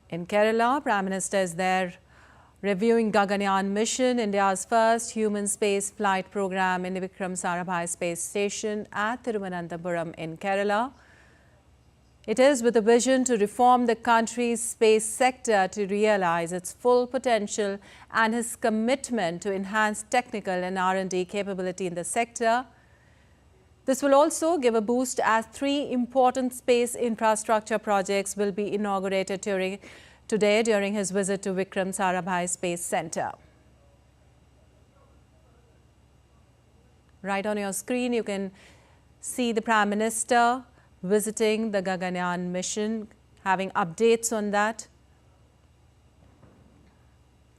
In Kerala, Prime Minister is there reviewing Gaganyaan mission, India's first human space flight program in the Vikram Sarabhai Space Station at Thiruvananthapuram in Kerala. It is with a vision to reform the country's space sector to realize its full potential and his commitment to enhance technical and R&D capability in the sector. This will also give a boost as 3 important space infrastructure projects will be inaugurated today during his visit to Vikram Sarabhai Space Centre. Right on your screen, you can see the Prime Minister visiting the Gaganyaan mission, having updates on that.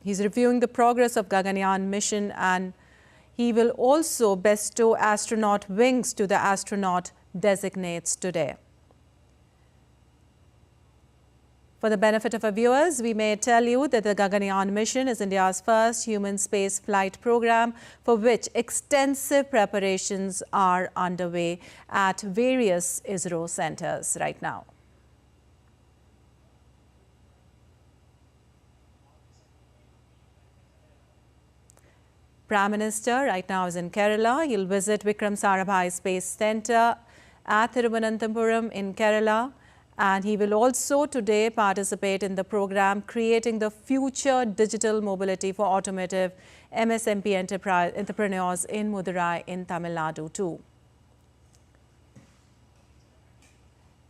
He's reviewing the progress of Gaganyaan mission, and he will also bestow astronaut wings to the astronaut designates today. For the benefit of our viewers, we may tell you that the Gaganyaan mission is India's first human space flight program for which extensive preparations are underway at various ISRO centers right now. Prime Minister right now is in Kerala. He'll visit Vikram Sarabhai Space Centre at Thiruvananthapuram in Kerala. And he will also today participate in the program Creating the Future Digital Mobility for Automotive MSME Entrepreneurs in Madurai in Tamil Nadu too.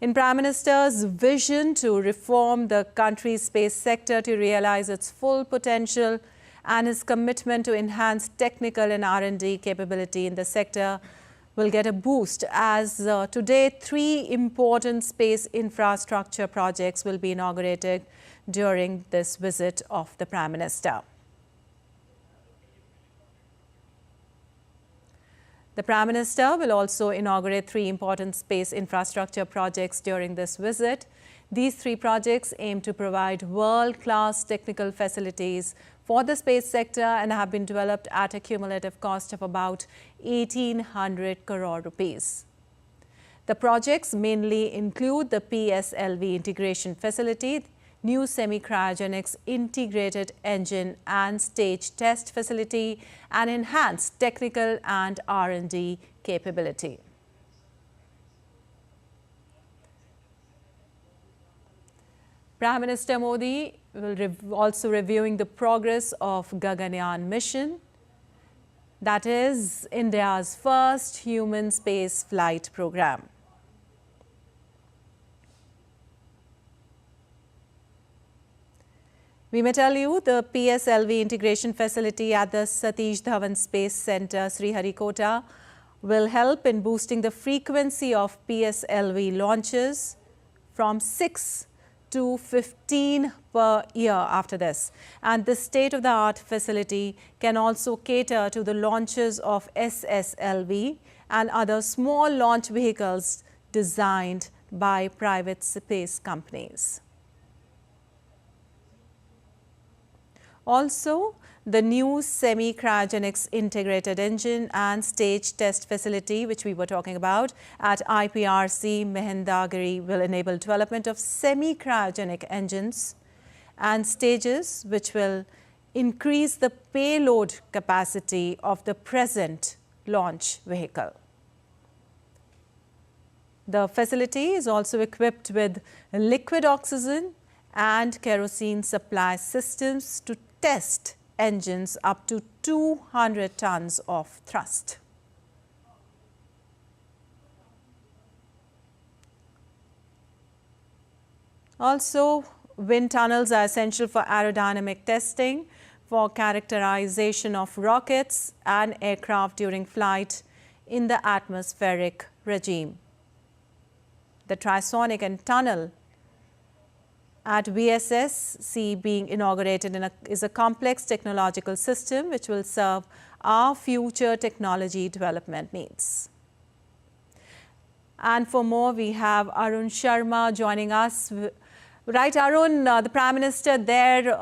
In Prime Minister's vision to reform the country's space sector to realize its full potential and his commitment to enhance technical and R&D capability in the sector will get a boost as today 3 important space infrastructure projects will be inaugurated during this visit of the Prime Minister. The Prime Minister will also inaugurate 3 important space infrastructure projects during this visit. These 3 projects aim to provide world-class technical facilities for the space sector and have been developed at a cumulative cost of about 1,800 crore rupees. The projects mainly include the PSLV integration facility, new semi-cryogenics integrated engine and stage test facility, and enhanced technical and R&D capability. Prime Minister Modi will also reviewing the progress of Gaganyaan mission, that is India's first human space flight program. We may tell you the PSLV integration facility at the Satish Dhawan Space Centre, Sriharikota, will help in boosting the frequency of PSLV launches from 6 to 15 per year after this. And this state-of-the-art facility can also cater to the launches of SSLV and other small launch vehicles designed by private space companies. Also, the new semi-cryogenics integrated engine and stage test facility, which we were talking about at IPRC Mehendagiri, will enable development of semi-cryogenic engines and stages, which will increase the payload capacity of the present launch vehicle. The facility is also equipped with liquid oxygen and kerosene supply systems to test engines up to 200 tons of thrust. Also, wind tunnels are essential for aerodynamic testing, for characterization of rockets and aircraft during flight in the atmospheric regime. The trisonic and tunnel at VSSC being inaugurated is a complex technological system which will serve our future technology development needs. And for more, we have Arun Sharma joining us. Right, Arun, the Prime Minister there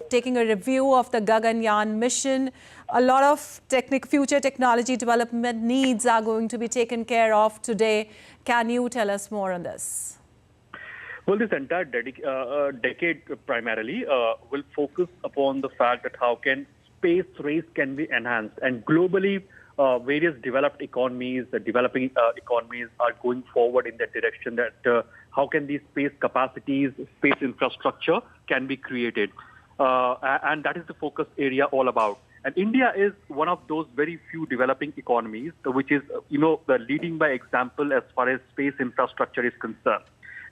taking a review of the Gaganyaan mission. A lot of future technology development needs are going to be taken care of today. Can you tell us more on this? Well, this entire decade primarily will focus upon the fact that how can space race can be enhanced, and globally various developed economies, the developing economies are going forward in that direction that how can these space capacities, space infrastructure can be created. And that is the focus area all about. And India is one of those very few developing economies, which is, leading by example as far as space infrastructure is concerned.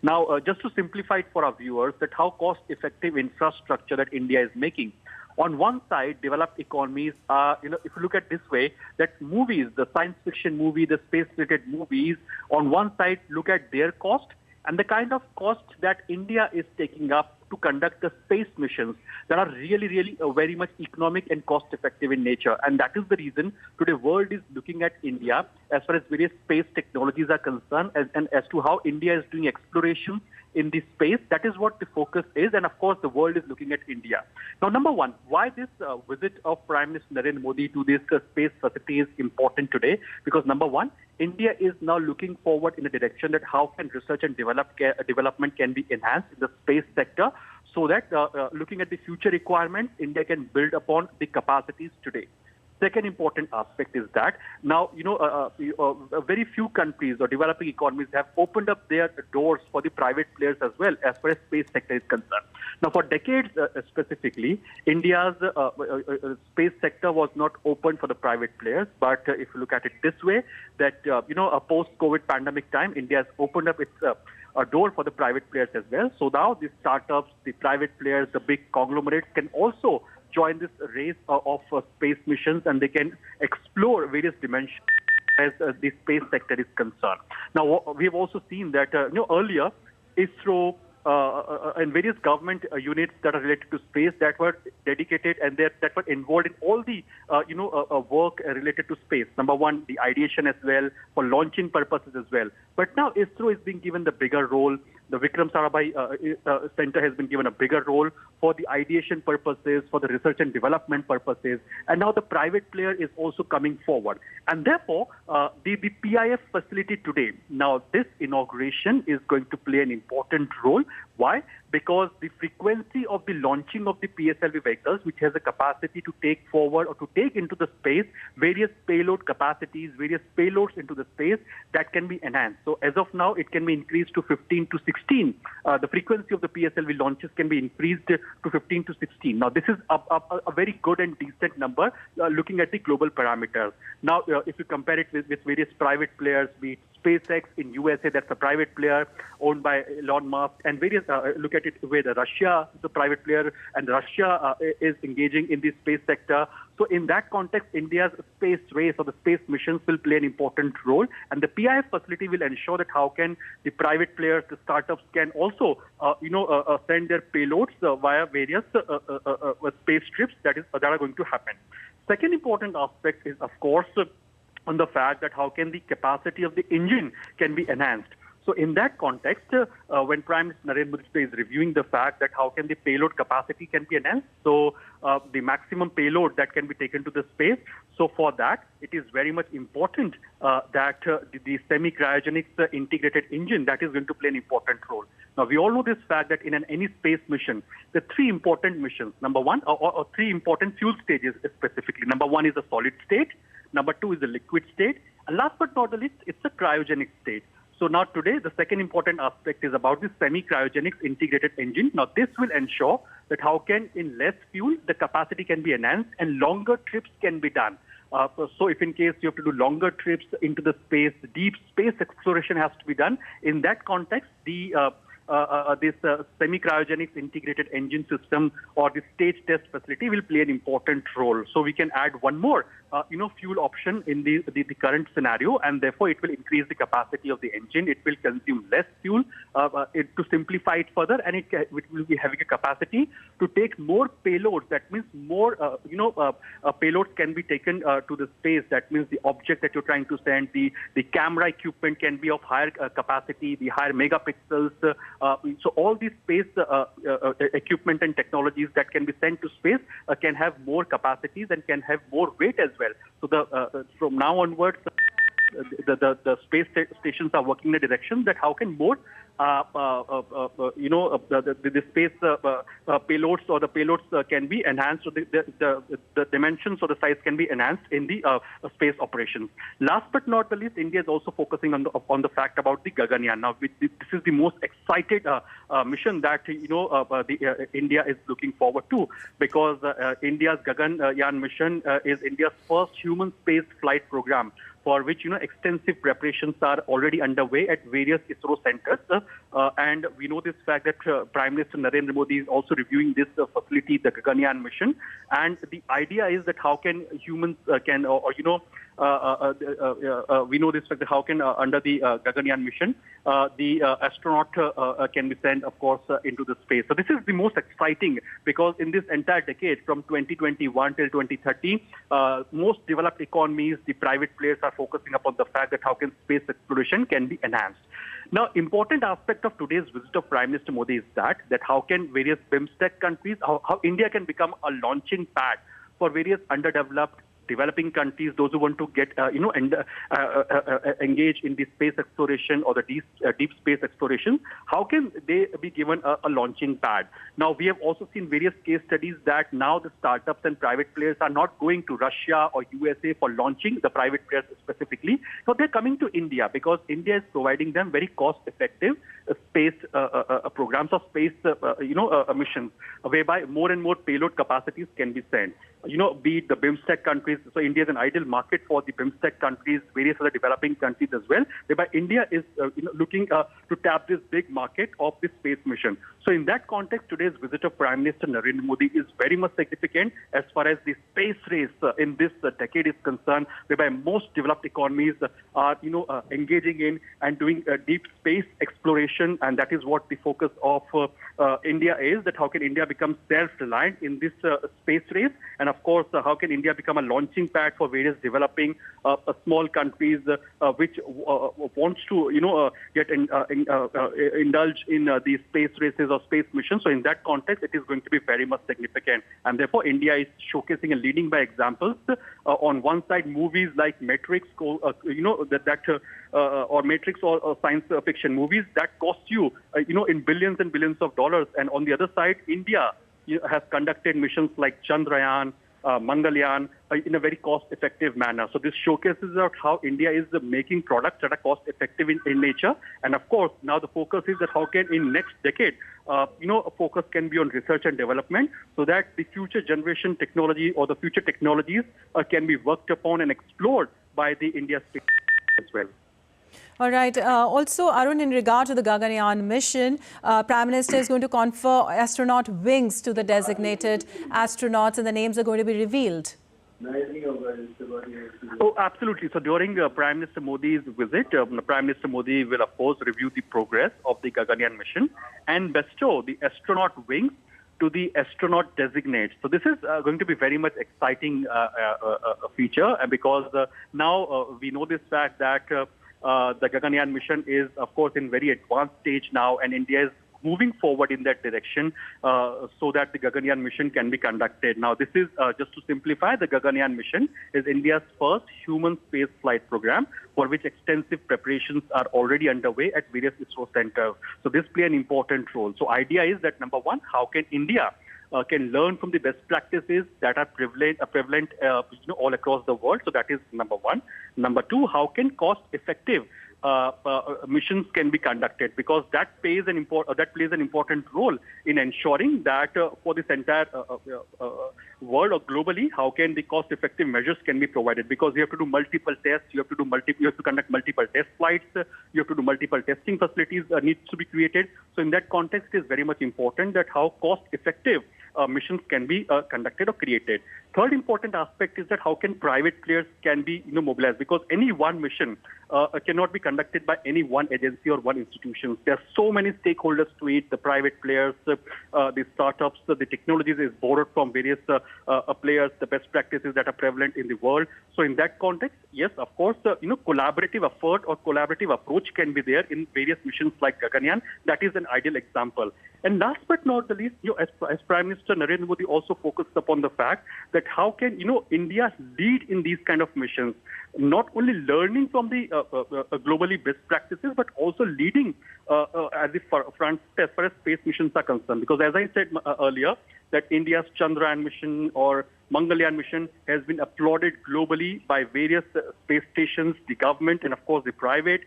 Now, just to simplify it for our viewers, that how cost-effective infrastructure that India is making. On one side, developed economies are, if you look at this way, that movies, the science fiction movie, the space-related movies, on one side, look at their cost and the kind of cost that India is taking up to conduct the space missions that are really very much economic and cost-effective in nature. And that is the reason today world is looking at India as far as various space technologies are concerned, and as to how India is doing exploration in this space. That is what the focus is, and of course the world is looking at India. Now, number one, why this visit of Prime Minister Narendra Modi to this space facility is important today? Because number one, India is now looking forward in a direction that how can research and development can be enhanced in the space sector, so that looking at the future requirements, India can build upon the capacities today. Second important aspect is that now, very few countries or developing economies have opened up their doors for the private players as well as far as space sector is concerned. Now, for decades specifically, India's space sector was not open for the private players. But if you look at it this way, that, a post-COVID pandemic time, India has opened up its a door for the private players as well. So now the startups, the private players, the big conglomerates can also join this race of space missions, and they can explore various dimensions as the space sector is concerned. Now, we have also seen that earlier ISRO and various government units that are related to space that were dedicated and that were involved in all the work related to space. Number one, the ideation as well, for launching purposes as well. But now ISRO is being given the bigger role. The Vikram Sarabhai Center has been given a bigger role for the ideation purposes, for the research and development purposes. And now the private player is also coming forward. And therefore, the PIF facility today, now this inauguration is going to play an important role. Why? Because the frequency of the launching of the PSLV vehicles, which has a capacity to take forward or to take into the space various payload capacities, various payloads into the space, that can be enhanced. So as of now, it can be increased to 15 to 16. The frequency of the PSLV launches can be increased to 15 to 16. Now, this is a very good and decent number looking at the global parameters. Now, if you compare it with various private players, be it SpaceX in USA, that's a private player owned by Elon Musk, and various look at it where Russia, the private player, and Russia is engaging in the space sector. So in that context, India's space race or the space missions will play an important role, and the PIF facility will ensure that how can the private players, the startups can also send their payloads via various space trips that are going to happen. Second important aspect is, of course, on the fact that how can the capacity of the engine can be enhanced. So in that context, when Prime Minister Narendra Modi is reviewing the fact that how can the payload capacity can be enhanced, so the maximum payload that can be taken to the space, so for that, it is very much important that the semi-cryogenics integrated engine, that is going to play an important role. Now, we all know this fact that in any space mission, the three important missions, number one, or three important fuel stages specifically. Number one is a solid state. Number two is the liquid state. And last but not the least, it's a cryogenic state. So now today, the second important aspect is about the semi-cryogenics integrated engine. Now, this will ensure that how can, in less fuel, the capacity can be enhanced and longer trips can be done. So if in case you have to do longer trips into the space, deep space exploration has to be done. In that context, this semi-cryogenics integrated engine system or the stage test facility will play an important role. So we can add one more, fuel option in the current scenario, and therefore it will increase the capacity of the engine. It will consume less fuel to simplify it further, and it will be having a capacity to take more payloads. That means more, payloads can be taken to the space. That means the object that you're trying to send, the camera equipment can be of higher capacity, the higher megapixels. So all these space equipment and technologies that can be sent to space can have more capacities and can have more weight as well. So from now onwards, the space stations are working in a direction that how can more the space payloads or the payloads can be enhanced, so the dimensions or the size can be enhanced in the space operations. Last but not the least, India is also focusing on the fact about the Gaganyaan. Now, this is the most excited mission that India is looking forward to, because India's Gaganyaan mission is India's first human space flight program, for which extensive preparations are already underway at various ISRO centers, and we know this fact that Prime Minister Narendra Modi is also reviewing this facility, the Gaganyaan mission, and the idea is that how can humans we know this fact that how can under the Gaganyaan mission the astronaut can be sent, of course, into the space. So this is the most exciting, because in this entire decade from 2021 till 2030, most developed economies, the private players are focusing upon the fact that how can space exploration can be enhanced. Now, important aspect of today's visit of Prime Minister Modi is that how can various BIMSTEC countries, how India can become a launching pad for various underdeveloped developing countries, those who want to get engage in the space exploration or the deep space exploration. How can they be given a launching pad? Now, we have also seen various case studies that now the startups and private players are not going to Russia or USA for launching, the private players specifically. So they're coming to India, because India is providing them very cost-effective space programs of space missions, whereby more and more payload capacities can be sent. Be it the BIMSTEC countries. So India is an ideal market for the BIMSTEC countries, various other developing countries as well, whereby India is looking to tap this big market of this space mission. So in that context, today's visit of Prime Minister Narendra Modi is very much significant as far as the space race in this decade is concerned, whereby most developed economies are engaging in and doing deep space exploration, and that is what the focus of India is, that how can India become self-reliant in this space race, and of course, how can India become a launching pad for various developing small countries which wants to get indulge in these space races or space missions. So in that context, it is going to be very much significant, and therefore India is showcasing and leading by examples. On one side, movies like Matrix, or Matrix or science fiction movies that cost you in billions and billions of dollars, and on the other side, India has conducted missions like Chandrayaan, Mangalyaan in a very cost-effective manner. So this showcases out how India is making products that are cost-effective in nature. And of course, now the focus is that how can in next decade, focus can be on research and development, so that the future generation technology or the future technologies can be worked upon and explored by the India space as well. All right. Also, Arun, in regard to the Gaganyaan mission, Prime Minister is going to confer astronaut wings to the designated astronauts, and the names are going to be revealed. Oh, absolutely. So during Prime Minister Modi's visit, Prime Minister Modi will, of course, review the progress of the Gaganyaan mission and bestow the astronaut wings to the astronaut designates. So this is going to be very much exciting feature, because now we know this fact that the Gaganyaan mission is, of course, in very advanced stage now, and India is moving forward in that direction so that the Gaganyaan mission can be conducted. Now, this is, just to simplify, the Gaganyaan mission is India's first human space flight program, for which extensive preparations are already underway at various ISRO centers. So this play an important role. So idea is that, number one, how can India can learn from the best practices that are prevalent all across the world. So that is number one. Number two, how can cost-effective missions can be conducted, because that plays an important role in ensuring that for this entire world or globally, how can the cost-effective measures can be provided, because you have to do multiple tests, you have to conduct multiple test flights, you have to do multiple testing facilities needs to be created. So in that context, it is very much important that how cost-effective missions can be conducted or created. Third important aspect is that how can private players can be mobilized, because any one mission cannot be conducted by any one agency or one institution. There are so many stakeholders to it: the private players, the startups, the technologies is borrowed from various players, the best practices that are prevalent in the world. So in that context, yes, of course, collaborative effort or collaborative approach can be there in various missions like Gaganyaan. That is an ideal example. And last but not the least, as Prime Minister Minister Narendra Modi also focused upon the fact that how can, India lead in these kind of missions, not only learning from the globally best practices, but also leading at the front as far as space missions are concerned. Because as I said earlier, that India's Chandrayaan mission or Mangalyaan mission has been applauded globally by various space stations, the government, and of course the private.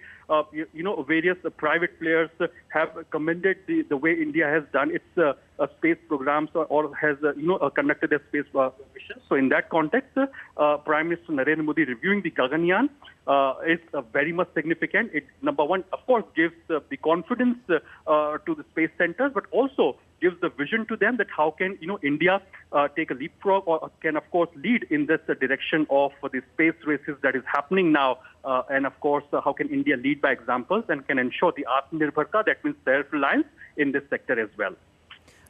Various private players have commended the way India has done its space programs or has conducted their space missions. So in that context, Prime Minister Narendra Modi reviewing the Gaganyaan is very much significant. It, number one, of course, gives the confidence to the space centers, but also gives the vision to them that how can India take a leapfrog or can of course lead in this direction of the space races that is happening now, and of course how can India lead by examples and can ensure the Atmanirbharta, that means self-reliance in this sector as well.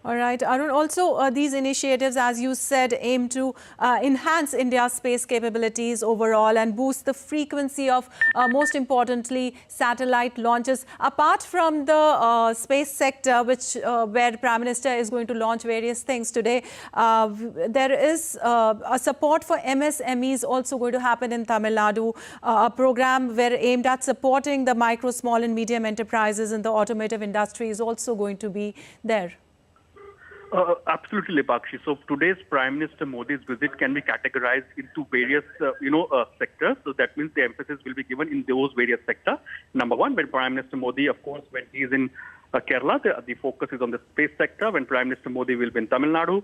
All right, Arun, also these initiatives, as you said, aim to enhance India's space capabilities overall and boost the frequency of, most importantly, satellite launches. Apart from the space sector, where Prime Minister is going to launch various things today, there is a support for MSMEs also going to happen in Tamil Nadu, a program where aimed at supporting the micro, small and medium enterprises in the automotive industry is also going to be there. Absolutely, Lipakshi. So today's Prime Minister Modi's visit can be categorized into various, sectors. So that means the emphasis will be given in those various sectors. Number one, when Prime Minister Modi, of course, when he is in Kerala, the focus is on the space sector. When Prime Minister Modi will be in Tamil Nadu,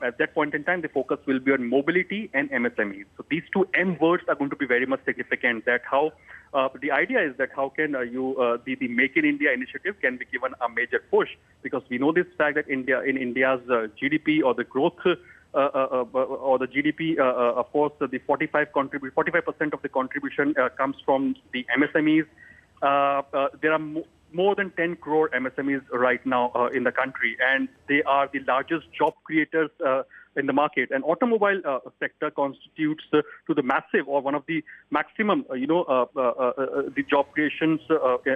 at that point in time, the focus will be on mobility and MSMEs. So these two M words are going to be very much significant. That how the idea is that how can the Make in India initiative can be given a major push, because we know this fact that India's GDP or the growth or the GDP, of course, the 45% of the contribution comes from the MSMEs. There are more than 10 crore MSMEs right now in the country, and they are the largest job creators in the market. And automobile sector constitutes to the massive or one of the maximum, the job creations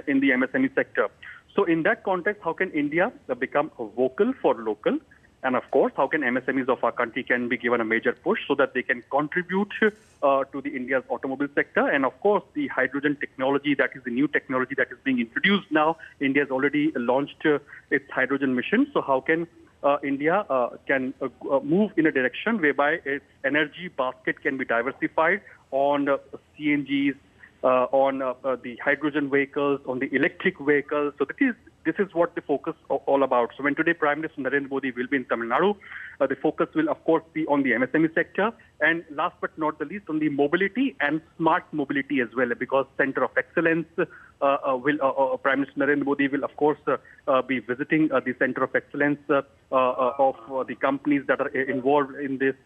in the MSME sector. So in that context, how can India become vocal for local? And of course, how can MSMEs of our country can be given a major push so that they can contribute to the India's automobile sector? And of course, the hydrogen technology, that is the new technology that is being introduced now. India has already launched its hydrogen mission. So how can India can move in a direction whereby its energy basket can be diversified on CNGs, on the hydrogen vehicles, on the electric vehicles. So this is what the focus all about. So when today Prime Minister Narendra Modi will be in Tamil Nadu, the focus will of course be on the MSME sector, and last but not the least on the mobility and smart mobility as well, because Center of Excellence Prime Minister Narendra Modi will of course be visiting the Center of Excellence of the companies that are involved in this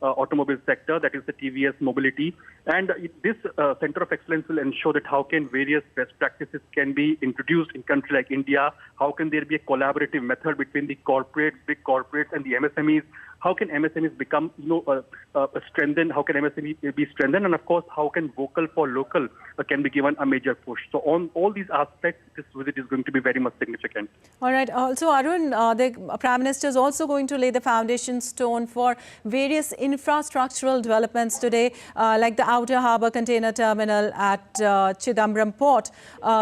automobile sector, that is the TVS Mobility. And this Center of Excellence will ensure that how can various best practices can be introduced in country like India, how can there be a collaborative method between the corporates, big corporates and the MSMEs, how can MSMEs become strengthened, how can MSME be strengthened, and of course how can vocal for local can be given a major push. So on all these aspects, this visit is going to be very much significant. All right. Also, Arun, the Prime Minister is also going to lay the foundation stone for various infrastructural developments today, like the Outer Harbour Container Terminal at Chidambaram Port,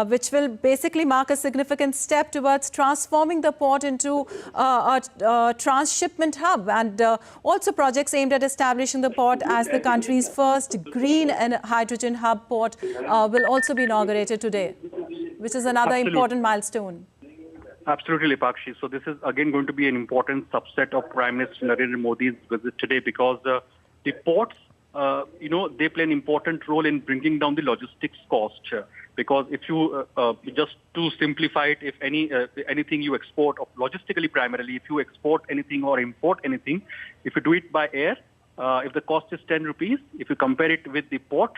which will basically mark a significant step towards transforming the port into a transshipment hub, and also projects aimed at establishing the port as the country's first green and hydrogen hub port will also be inaugurated today, which is another important milestone. Absolutely, Lipakshi. So this is again going to be an important subset of Prime Minister Narendra Modi's visit today, because the ports, they play an important role in bringing down the logistics cost. Because if you, just to simplify it, if anything you export, logistically primarily, if you export anything or import anything, if you do it by air, if the cost is 10 rupees, if you compare it with the port,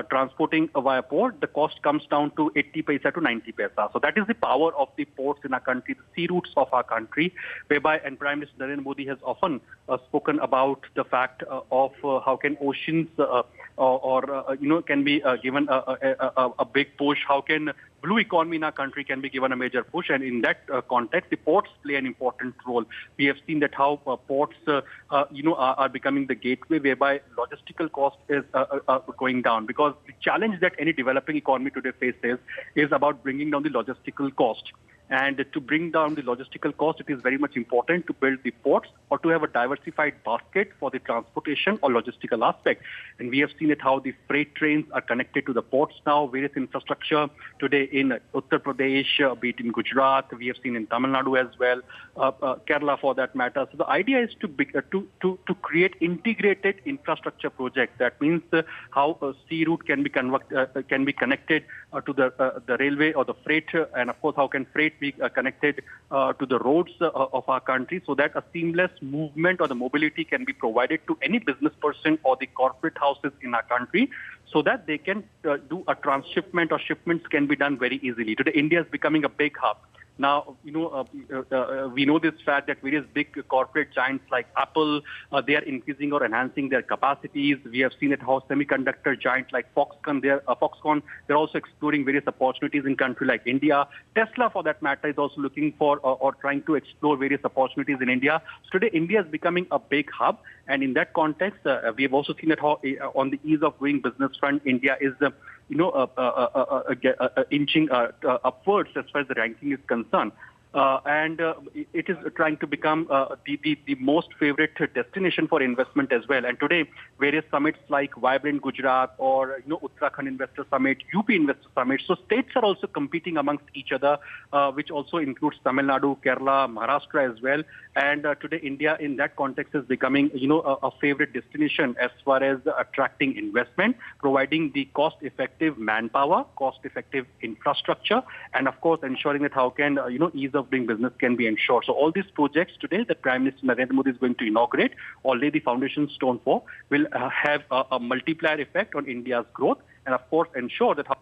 transporting via port, the cost comes down to 80 paisa to 90 paisa. So that is the power of the ports in our country, the sea routes of our country, whereby, and Prime Minister Narendra Modi has often spoken about the fact of how can oceans can be given a big push, how can blue economy in our country can be given a major push. And in that context, the ports play an important role. We have seen that how ports, are becoming the gateway whereby logistical cost is going down. Because the challenge that any developing economy today faces is about bringing down the logistical cost. And to bring down the logistical cost, it is very much important to build the ports or to have a diversified basket for the transportation or logistical aspect. And we have seen it how the freight trains are connected to the ports now, various infrastructure today in Uttar Pradesh, be it in Gujarat, we have seen in Tamil Nadu as well, Kerala for that matter. So the idea is to create integrated infrastructure projects. That means how a sea route can be connected to the railway or the freight, and of course how can freight be connected to the roads of our country, so that a seamless movement or the mobility can be provided to any business person or the corporate houses in our country, so that they can do a transshipment or shipments can be done very easily. Today, India is becoming a big hub. Now, we know this fact that various big corporate giants like Apple, they are increasing or enhancing their capacities. We have seen it how semiconductor giants like Foxconn, they're also exploring various opportunities in country like India. Tesla, for that matter, is also looking for or trying to explore various opportunities in India. So today, India is becoming a big hub. And in that context, we have also seen that how on the ease of doing business front, India is inching upwards as far as the ranking is concerned. And it is trying to become the most favorite destination for investment as well. And today, various summits like Vibrant Gujarat or Uttarakhand Investor Summit, UP Investor Summit. So states are also competing amongst each other, which also includes Tamil Nadu, Kerala, Maharashtra as well. And today, India in that context is becoming a favorite destination as far as attracting investment, providing the cost-effective manpower, cost-effective infrastructure, and of course ensuring that how can ease of doing business can be ensured. So all these projects today that Prime Minister Narendra Modi is going to inaugurate or lay the foundation stone for will have a multiplier effect on India's growth, and of course ensure that how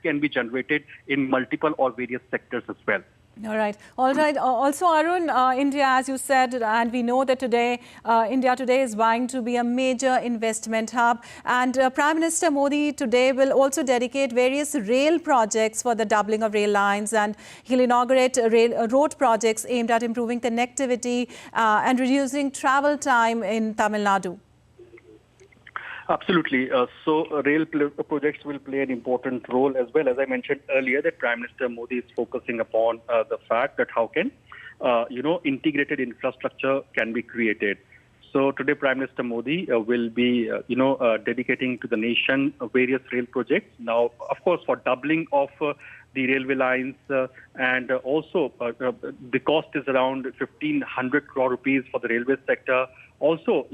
can be generated in multiple or various sectors as well. All right. Also, Arun, India, as you said, and we know that today, India today is vying to be a major investment hub. And Prime Minister Modi today will also dedicate various rail projects for the doubling of rail lines. And he'll inaugurate road projects aimed at improving connectivity and reducing travel time in Tamil Nadu. Absolutely. So rail projects will play an important role as well. As I mentioned earlier, that Prime Minister Modi is focusing upon the fact that how can, integrated infrastructure can be created. So today, Prime Minister Modi will be, dedicating to the nation various rail projects. Now, of course, for doubling of the railway lines, and also the cost is around 1,500 crore rupees for the railway sector. Also,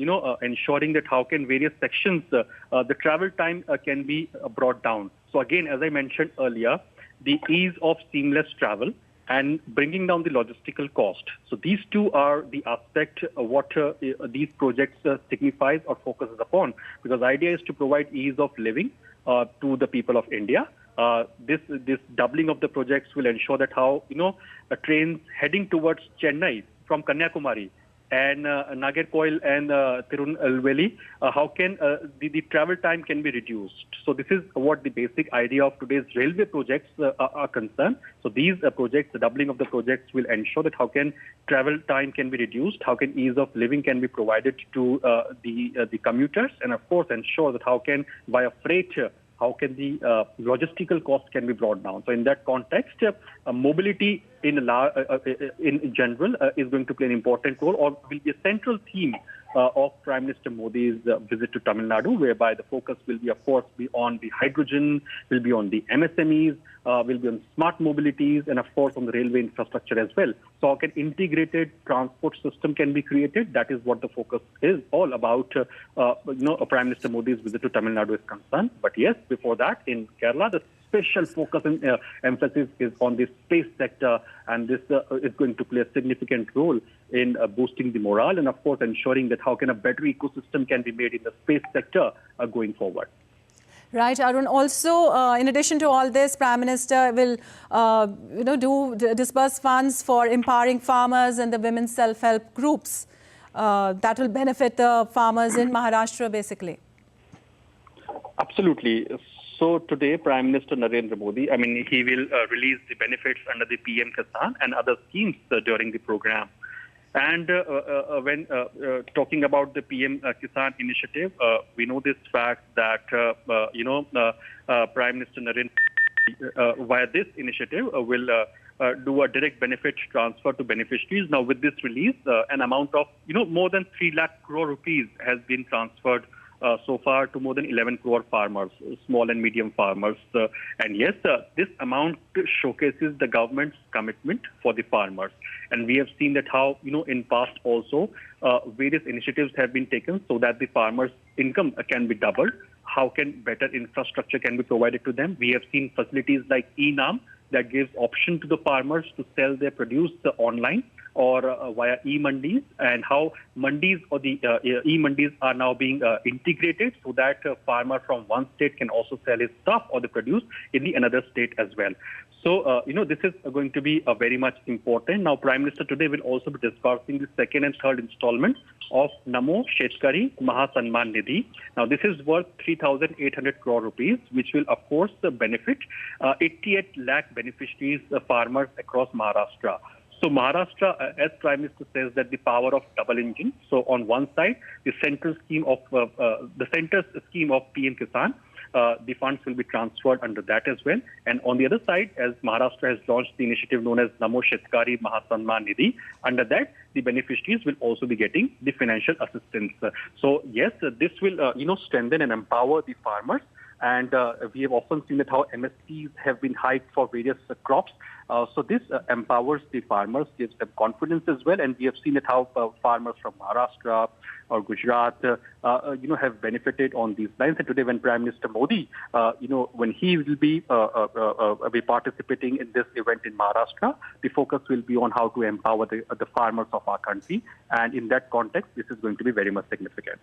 ensuring that how can various sections, the travel time can be brought down. So again, as I mentioned earlier, the ease of seamless travel and bringing down the logistical cost. So these two are the aspect of what these projects signifies or focuses upon, because the idea is to provide ease of living to the people of India. This doubling of the projects will ensure that how, trains heading towards Chennai from Kanyakumari and Nagercoil and Tirunelveli, how can the travel time can be reduced. So this is what the basic idea of today's railway projects are concerned. So these projects, the doubling of the projects will ensure that how can travel time can be reduced, how can ease of living can be provided to the commuters, and of course ensure that how can via freight, how can the logistical cost can be brought down. So in that context, mobility in general is going to play an important role, or will be a central theme of Prime Minister Modi's visit to Tamil Nadu, whereby the focus will be, of course, be on the hydrogen, will be on the MSMEs, will be on smart mobilities, and of course on the railway infrastructure as well. So an integrated transport system can be created. That is what the focus is all about. Prime Minister Modi's visit to Tamil Nadu is concerned. But yes, before that, in Kerala, the special focus and emphasis is on the space sector, and this is going to play a significant role in boosting the morale and, of course, ensuring that how can a better ecosystem can be made in the space sector going forward. Right, Arun. Also, in addition to all this, Prime Minister will, disburse funds for empowering farmers and the women's self-help groups. That will benefit the farmers in Maharashtra, basically. Absolutely. So today, Prime Minister Narendra Modi, he will release the benefits under the PM Kisan and other schemes during the program. And when talking about the PM Kisan initiative, we know this fact that, Prime Minister Narendra, via this initiative, will do a direct benefit transfer to beneficiaries. Now, with this release, an amount of, more than 3 lakh crore rupees has been transferred so far to more than 11 crore farmers, small and medium farmers. And yes, this amount showcases the government's commitment for the farmers. And we have seen that how, in past also, various initiatives have been taken so that the farmers' income can be doubled. How can better infrastructure can be provided to them? We have seen facilities like e-Naam that gives option to the farmers to sell their produce online or via e-mandis, and how mandis or the e-mandis are now being integrated so that a farmer from one state can also sell his stuff or the produce in the another state as well. So, this is going to be very much important. Now, Prime Minister today will also be discussing the second and third installment of Namo Shetkari Mahasanman Nidhi. Now, this is worth 3,800 crore rupees, which will, of course, benefit 88 lakh beneficiaries, farmers across Maharashtra. So Maharashtra, as Prime Minister says, that the power of double engine. So on one side, the center's scheme of PM Kisan, the funds will be transferred under that as well. And on the other side, as Maharashtra has launched the initiative known as Namo Shetkari Mahasanman Nidhi, under that, the beneficiaries will also be getting the financial assistance. So yes, this will, strengthen and empower the farmers. And we have often seen that how MSPs have been hiked for various crops. So this empowers the farmers, gives them confidence as well. And we have seen that how farmers from Maharashtra or Gujarat, have benefited on these lines. And today when Prime Minister Modi, when he will be participating in this event in Maharashtra, the focus will be on how to empower the farmers of our country. And in that context, this is going to be very much significant.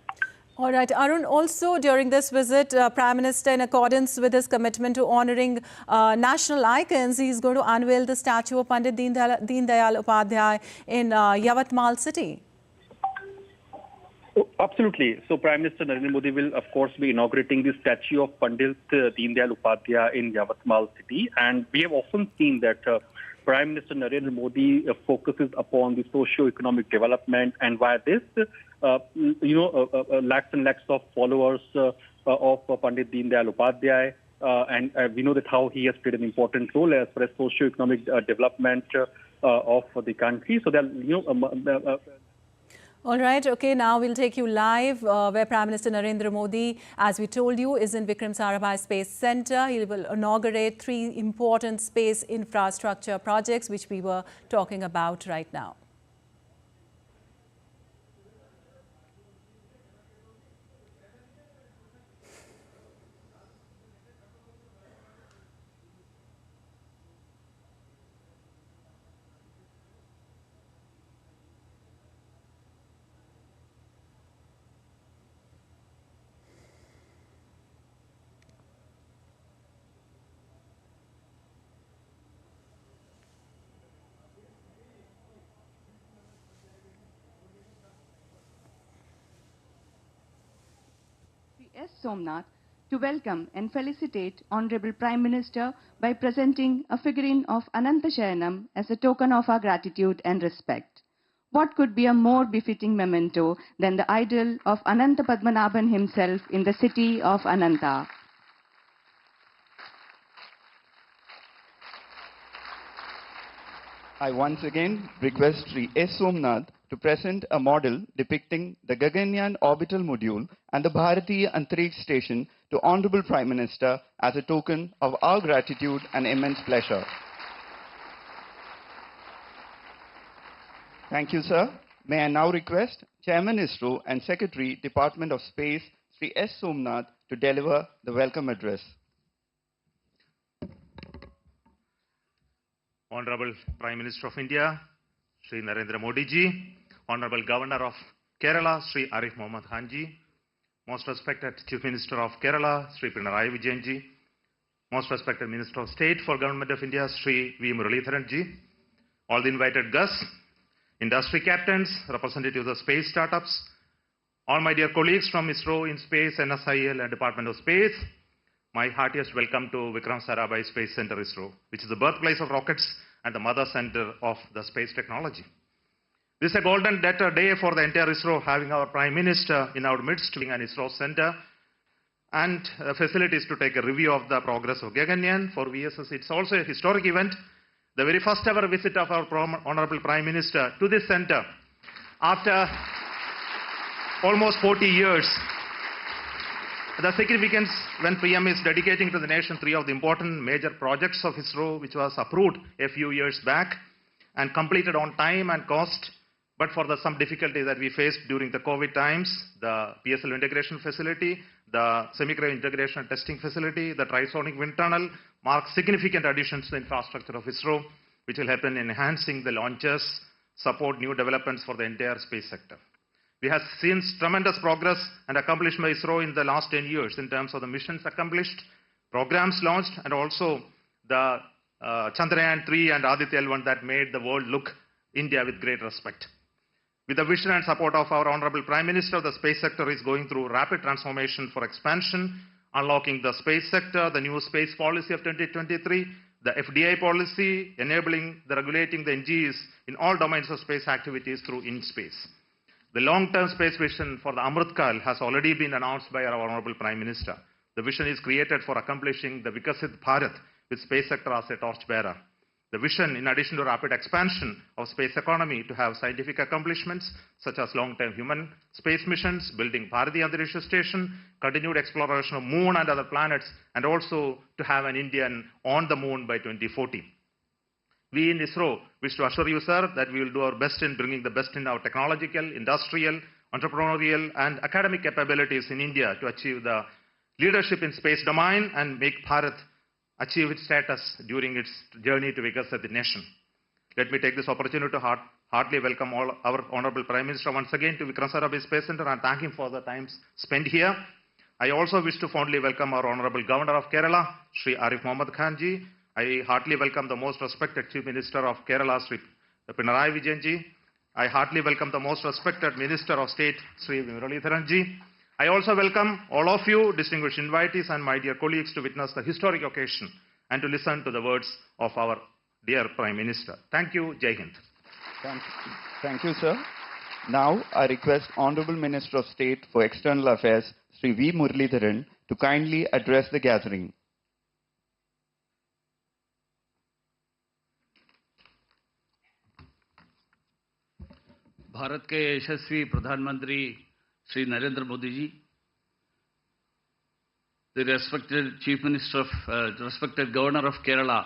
All right, Arun, also during this visit, Prime Minister, in accordance with his commitment to honouring national icons, he's going to unveil the statue of Pandit Deen Dayal Upadhyay in Yavatmal city. Oh, absolutely. So Prime Minister Narendra Modi will, of course, be inaugurating the statue of Pandit Deen Dayal Upadhyay in Yavatmal city. And we have often seen that Prime Minister Narendra Modi focuses upon the socio-economic development, and via this, lakhs and lakhs of followers of Pandit Deen Dayal Upadhyay, and we know that how he has played an important role as far as socio-economic development of the country. So that all right. Okay, now we'll take you live where Prime Minister Narendra Modi, as we told you, is in Vikram Sarabhai Space Centre. He will inaugurate 3 important space infrastructure projects, which we were talking about right now. S. Somnath to welcome and felicitate Honorable Prime Minister by presenting a figurine of Ananta Shayanam as a token of our gratitude and respect. What could be a more befitting memento than the idol of Ananta Padmanabhan himself in the city of Ananta? I once again request Sri S. Somnath to present a model depicting the Gaganyaan orbital module and the Bharatiya Antariksh Station to Honorable Prime Minister as a token of our gratitude and immense pleasure. Thank you, sir. May I now request Chairman ISRO and Secretary, Department of Space, Sri S. Somnath, to deliver the welcome address. Honorable Prime Minister of India, Sri Narendra Modi ji, Honorable Governor of Kerala, Sri Arif Mohammad Khan ji, Most respected Chief Minister of Kerala, Sri Pinarayi Vijayan ji, Most respected Minister of State for Government of India, Sri V. Muralidharan ji, all the invited guests, industry captains, representatives of space startups, all my dear colleagues from ISRO, InSpace, NSIL and Department of Space, My heartiest welcome to Vikram Sarabhai Space Centre, ISRO, which is the birthplace of rockets and the mother center of the space technology. This is a golden day for the entire ISRO, having our Prime Minister in our midst, being an ISRO center, and facilities to take a review of the progress of Gaganyaan for VSSC. It's also a historic event, the very first ever visit of our Honorable Prime Minister to this center after almost 40 years. The significance when PM is dedicating to the nation 3 of the important major projects of ISRO, which was approved a few years back and completed on time and cost, but for some difficulties that we faced during the COVID times, the PSL integration facility, the semi-cryo integration and testing facility, the trisonic wind tunnel mark significant additions to the infrastructure of ISRO, which will help in enhancing the launches, support new developments for the entire space sector. We have seen tremendous progress and accomplishment by ISRO in the last 10 years in terms of the missions accomplished, programs launched, and also the Chandrayaan 3 and Aditya L1 that made the world look India with great respect. With the vision and support of our Honorable Prime Minister, the space sector is going through rapid transformation for expansion, unlocking the space sector, the new space policy of 2023, the FDI policy, enabling the regulating the NGEs in all domains of space activities through InSpace. The long-term space vision for the Amritkal has already been announced by our Honorable Prime Minister. The vision is created for accomplishing the Vikasit Bharat with space sector as a torchbearer. The vision, in addition to rapid expansion of space economy, to have scientific accomplishments such as long-term human space missions, building Bharati Antariksha Station, continued exploration of Moon and other planets, and also to have an Indian on the Moon by 2040. We in ISRO wish to assure you, sir, that we will do our best in bringing the best in our technological, industrial, entrepreneurial, and academic capabilities in India to achieve the leadership in space domain and make Bharat achieve its status during its journey to Vikasat the nation. Let me take this opportunity to heartily welcome all our Honorable Prime Minister once again to Vikram Sarabhai Space Centre and thank him for the time spent here. I also wish to fondly welcome our Honorable Governor of Kerala, Sri Arif Mohammad Khan ji. I heartily welcome the most respected Chief Minister of Kerala, Sri Pinarayi Vijayan ji. I heartily welcome the most respected Minister of State, Sri Muralidharan ji. I also welcome all of you, distinguished invitees and my dear colleagues, to witness the historic occasion and to listen to the words of our dear Prime Minister. Thank you. Jai Hind. Thank you, sir. Now, I request Honorable Minister of State for External Affairs, Sri V. Muralidharan, to kindly address the gathering. Bharat के यशस्वी प्रधानमंत्री Sri Narendra Modi ji, the respected Chief Minister of, respected Governor of Kerala,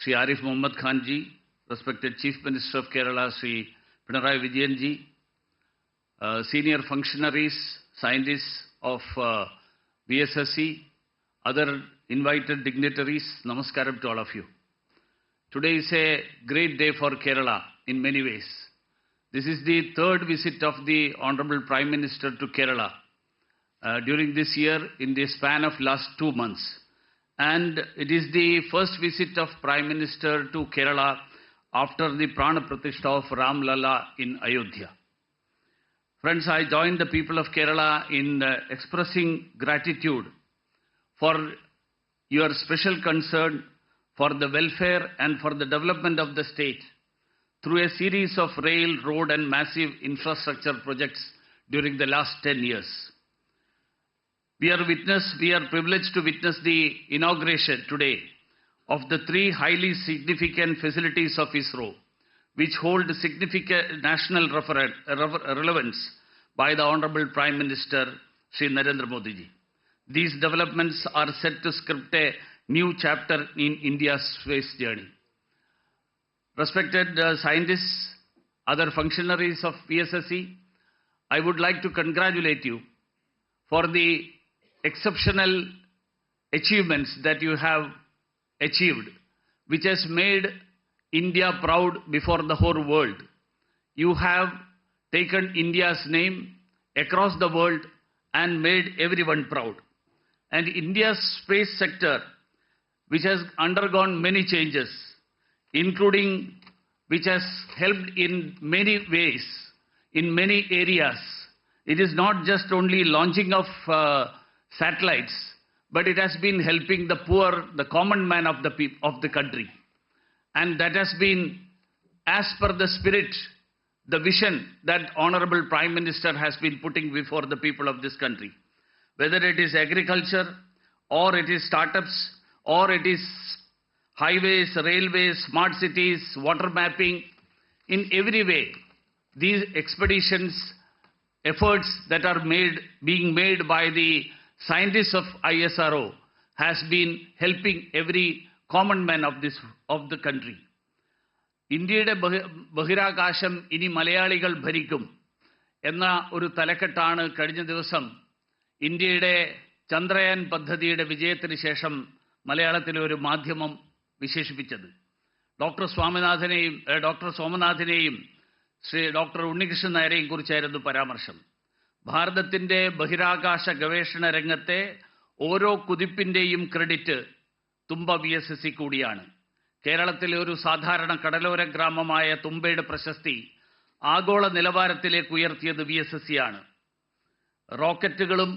Sri Arif Mohammad Khan ji, respected Chief Minister of Kerala, Sri Pinarayi Vijayan ji, senior functionaries, scientists of VSSC, other invited dignitaries, namaskaram to all of you. Today is a great day for Kerala in many ways. This is the third visit of the Honorable Prime Minister to Kerala during this year in the span of last 2 months. And it is the first visit of Prime Minister to Kerala after the Prana Pratishtha of Ram Lalla in Ayodhya. Friends, I join the people of Kerala in expressing gratitude for your special concern for the welfare and for the development of the state through a series of rail, road and massive infrastructure projects during the last 10 years. We are privileged to witness the inauguration today of the 3 highly significant facilities of ISRO, which hold significant national relevance by the Honorable Prime Minister Sri Narendra Modi ji. These developments are set to script a new chapter in India's space journey. Respected scientists, other functionaries of VSSC, I would like to congratulate you for the exceptional achievements that you have achieved, which has made India proud before the whole world. You have taken India's name across the world and made everyone proud. And India's space sector, which has undergone many changes, including which has helped in many ways, in many areas. It is not just only launching of satellites, but it has been helping the poor, the common man of the country. And that has been, as per the spirit, the vision that Honorable Prime Minister has been putting before the people of this country. Whether it is agriculture, or it is startups, or it is highways, railways, smart cities, water mapping, in every way, these expeditions, efforts that are being made by the scientists of ISRO has been helping every common man of the country. ഇന്ത്യയുടെ ബഹിരാകാശം ഇനി മലയാളികൾ ഭരിക്കും എന്ന ഒരു തലക്കെട്ടാണ് കഴിഞ്ഞ ദിവസം ഇന്ത്യയുടെ ചന്ദ്രയാൻ പദ്ധതിയുടെ വിജയത്തിന് ശേഷം മലയാളത്തിലെ ഒരു മാധ്യമം വിശേഷിപ്പിച്ചത്. ഡോക്ടർ സോമനാഥിനെയും ശ്രീ ഡോക്ടർ ഉണ്ണികൃഷ്ണൻ നായരെയും കുറിച്ചായിരുന്നു പരാമർശം. ഭാരതത്തിൻ്റെ ബഹിരാകാശ ഗവേഷണ രംഗത്തെ ഓരോ കുതിപ്പിൻ്റെയും ക്രെഡിറ്റ് തുമ്പ VSSC കൂടിയാണ്. കേരളത്തിലെ ഒരു സാധാരണ കടലോര ഗ്രാമമായ തുമ്പയുടെ പ്രശസ്തി ആഗോള നിലവാരത്തിലേക്ക് ഉയർത്തിയത് VSSC ആണ്. റോക്കറ്റുകളും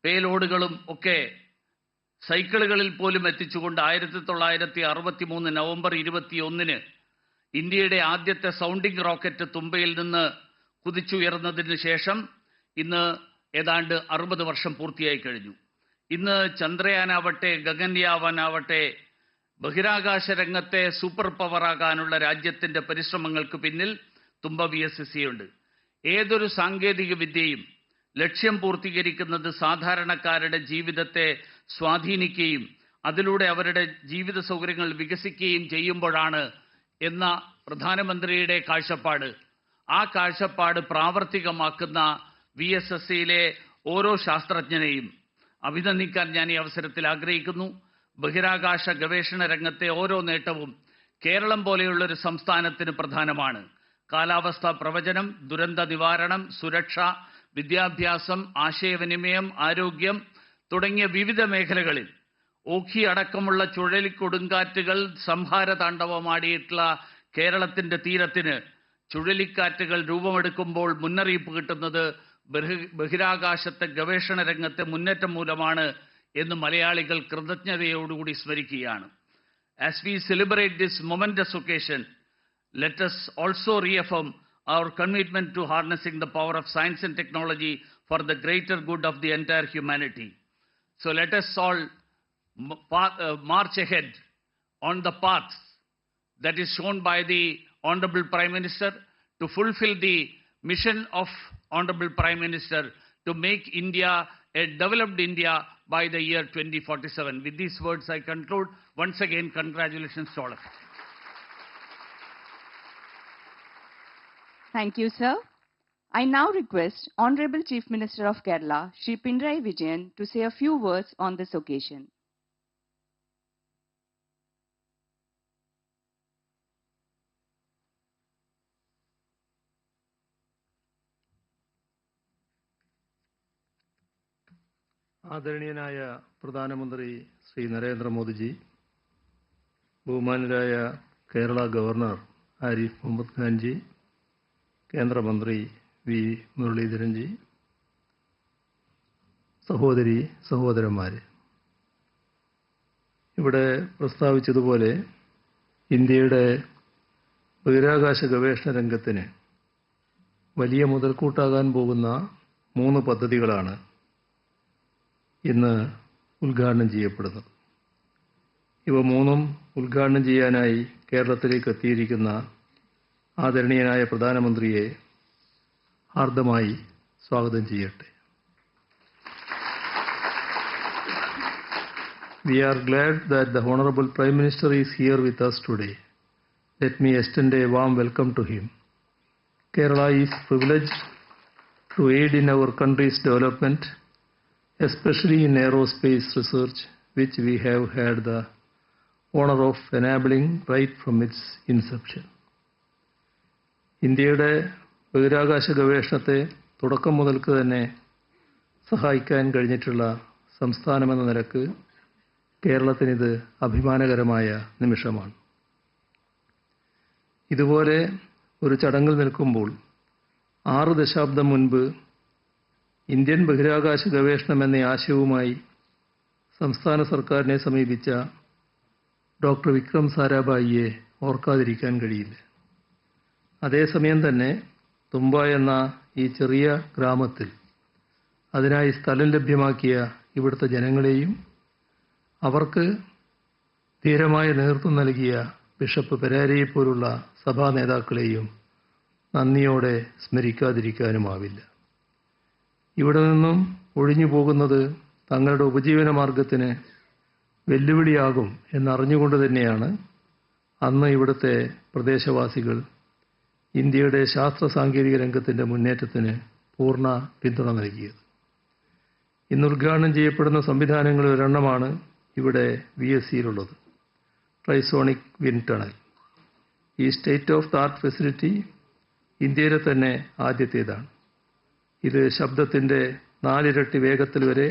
പേലോഡുകളും ഒക്കെ സൈക്കിളുകളിൽ പോലും എത്തിച്ചുകൊണ്ട് 1963 നവംബർ 21 ഇന്ത്യയുടെ ആദ്യത്തെ സൗണ്ടിംഗ് റോക്കറ്റ് തുമ്പയിൽ നിന്ന് കുതിച്ചുയർന്നതിന് ശേഷം ഇന്ന് ഏതാണ്ട് 60 വർഷം പൂർത്തിയായി കഴിഞ്ഞു. ഇന്ന് ചന്ദ്രയാനാവട്ടെ, ഗഗൻയാനാവട്ടെ, ബഹിരാകാശ രംഗത്തെ സൂപ്പർ പവറാകാനുള്ള രാജ്യത്തിൻ്റെ പരിശ്രമങ്ങൾക്ക് പിന്നിൽ തുമ്പ VSSC ഉണ്ട്. ഏതൊരു സാങ്കേതിക വിദ്യയും ലക്ഷ്യം പൂർത്തീകരിക്കുന്നത് സാധാരണക്കാരുടെ ജീവിതത്തെ സ്വാധീനിക്കുകയും അതിലൂടെ അവരുടെ ജീവിത സൗകര്യങ്ങൾ വികസിക്കുകയും ചെയ്യുമ്പോഴാണ് എന്ന പ്രധാനമന്ത്രിയുടെ കാഴ്ചപ്പാട്. ആ കാഴ്ചപ്പാട് പ്രാവർത്തികമാക്കുന്ന VSSCയിലെ ഓരോ ശാസ്ത്രജ്ഞനെയും അഭിനന്ദിക്കാൻ ഞാൻ ഈ അവസരത്തിൽ ആഗ്രഹിക്കുന്നു. ബഹിരാകാശ ഗവേഷണ രംഗത്തെ ഓരോ നേട്ടവും കേരളം പോലെയുള്ളൊരു സംസ്ഥാനത്തിന് പ്രധാനമാണ്. കാലാവസ്ഥാ പ്രവചനം, ദുരന്ത നിവാരണം, സുരക്ഷ, വിദ്യാഭ്യാസം, ആശയവിനിമയം, ആരോഗ്യം തുടങ്ങിയ വിവിധ മേഖലകളിൽ ഓഖി അടക്കമുള്ള ചുഴലിക്കൊടുങ്കാറ്റുകൾ സംഹാരതാണ്ഡവമാടിയിട്ടുള്ള കേരളത്തിൻ്റെ തീരത്തിന് ചുഴലിക്കാറ്റുകൾ രൂപമെടുക്കുമ്പോൾ മുന്നറിയിപ്പ് കിട്ടുന്നത് ബഹിരാകാശത്തെ ഗവേഷണ രംഗത്തെ മുന്നേറ്റം മൂലമാണ് എന്ന് മലയാളികൾ കൃതജ്ഞതയോടുകൂടി സ്മരിക്കുകയാണ്. As we celebrate this momentous occasion, let us also reaffirm our commitment to harnessing the power of science and technology for the greater good of the entire humanity. So let us all march ahead on the path that is shown by the Honorable Prime Minister to fulfill the mission of Honorable Prime Minister to make India a developed India by the year 2047. With these words, I conclude. Once again, congratulations to all of you. Thank you, sir. I now request Honorable Chief Minister of Kerala, Shri Pinarayi Vijayan, to say a few words on this occasion. ആദരണീയനായ പ്രധാനമന്ത്രി ശ്രീ നരേന്ദ്രമോദിജി, ബഹുമാനരായ Kerala governor Arif Muhammad Khan ji, കേന്ദ്രമന്ത്രി V Muraleedharan ji, സഹോദരി സഹോദരന്മാരെ, ഇവിടെ പ്രസ്താവിച്ചതുപോലെ ഇന്ത്യയുടെ ബഹിരാകാശ ഗവേഷണ രംഗത്തിന് വലിയ മുതൽക്കൂട്ടാകാൻ പോകുന്ന 3 പദ്ധതികളാണ് ഇന്ന് ഉദ്ഘാടനം ചെയ്യപ്പെടുന്നത്. ഇവ 3ഉം ഉദ്ഘാടനം ചെയ്യാനായി കേരളത്തിലേക്ക് എത്തിയിരിക്കുന്ന ആദരണീയനായ പ്രധാനമന്ത്രിയെ ഹാർദമായി സ്വാഗതം ചെയ്യട്ടെ. We are glad that the Honorable Prime Minister is here with us today. Let me extend a warm welcome to him. Kerala is privileged to aid in our country's development, especially in aerospace research, which we have had the honor of enabling right from its inception. ഇന്ത്യയുടെ ബഹിരാകാശ ഗവേഷണത്തെ തുടക്കം മുതൽക്ക് തന്നെ സഹായിക്കാൻ കഴിഞ്ഞിട്ടുള്ള സംസ്ഥാനമെന്ന നിലക്ക് കേരളത്തിനിത് അഭിമാനകരമായ നിമിഷമാണ്. ഇതുപോലെ ഒരു ചടങ്ങിൽ നിൽക്കുമ്പോൾ 6 ദശാബ്ദം മുൻപ് ഇന്ത്യൻ ബഹിരാകാശ ഗവേഷണം എന്ന ആശയവുമായി സംസ്ഥാന സർക്കാരിനെ സമീപിച്ച ഡോക്ടർ വിക്രം സാരാഭായിയെ ഓർക്കാതിരിക്കാൻ കഴിയില്ല. അതേസമയം തന്നെ തുമ്പ എന്ന ഈ ചെറിയ ഗ്രാമത്തിൽ അതിനായി സ്ഥലം ലഭ്യമാക്കിയ ഇവിടുത്തെ ജനങ്ങളെയും അവർക്ക് ധീരമായ നേതൃത്വം നൽകിയ ബിഷപ്പ് പെരാരയെപ്പോലുള്ള സഭാ നേതാക്കളെയും നന്ദിയോടെ സ്മരിക്കാതിരിക്കാനുമാവില്ല. ഇവിടെ നിന്നും ഒഴിഞ്ഞു പോകുന്നത് തങ്ങളുടെ ഉപജീവന മാർഗത്തിന് വെല്ലുവിളിയാകും എന്നറിഞ്ഞുകൊണ്ട് തന്നെയാണ് അന്ന് ഇവിടുത്തെ പ്രദേശവാസികൾ ഇന്ത്യയുടെ ശാസ്ത്ര സാങ്കേതിക രംഗത്തിൻ്റെ മുന്നേറ്റത്തിന് പൂർണ്ണ പിന്തുണ നൽകിയത്. ഇന്ന് ഉദ്ഘാടനം ചെയ്യപ്പെടുന്ന സംവിധാനങ്ങളിൽ ഒരെണ്ണമാണ് ഇവിടെ VSCയിലുള്ളത്, ട്രൈസോണിക് വിൻഡ് ടണൽ. ഈ state of the art facility ഇന്ത്യയിലെ തന്നെ ആദ്യത്തേതാണ്. ഇത് ശബ്ദത്തിൻ്റെ 4 ഇരട്ടി വേഗത്തിൽ വരെ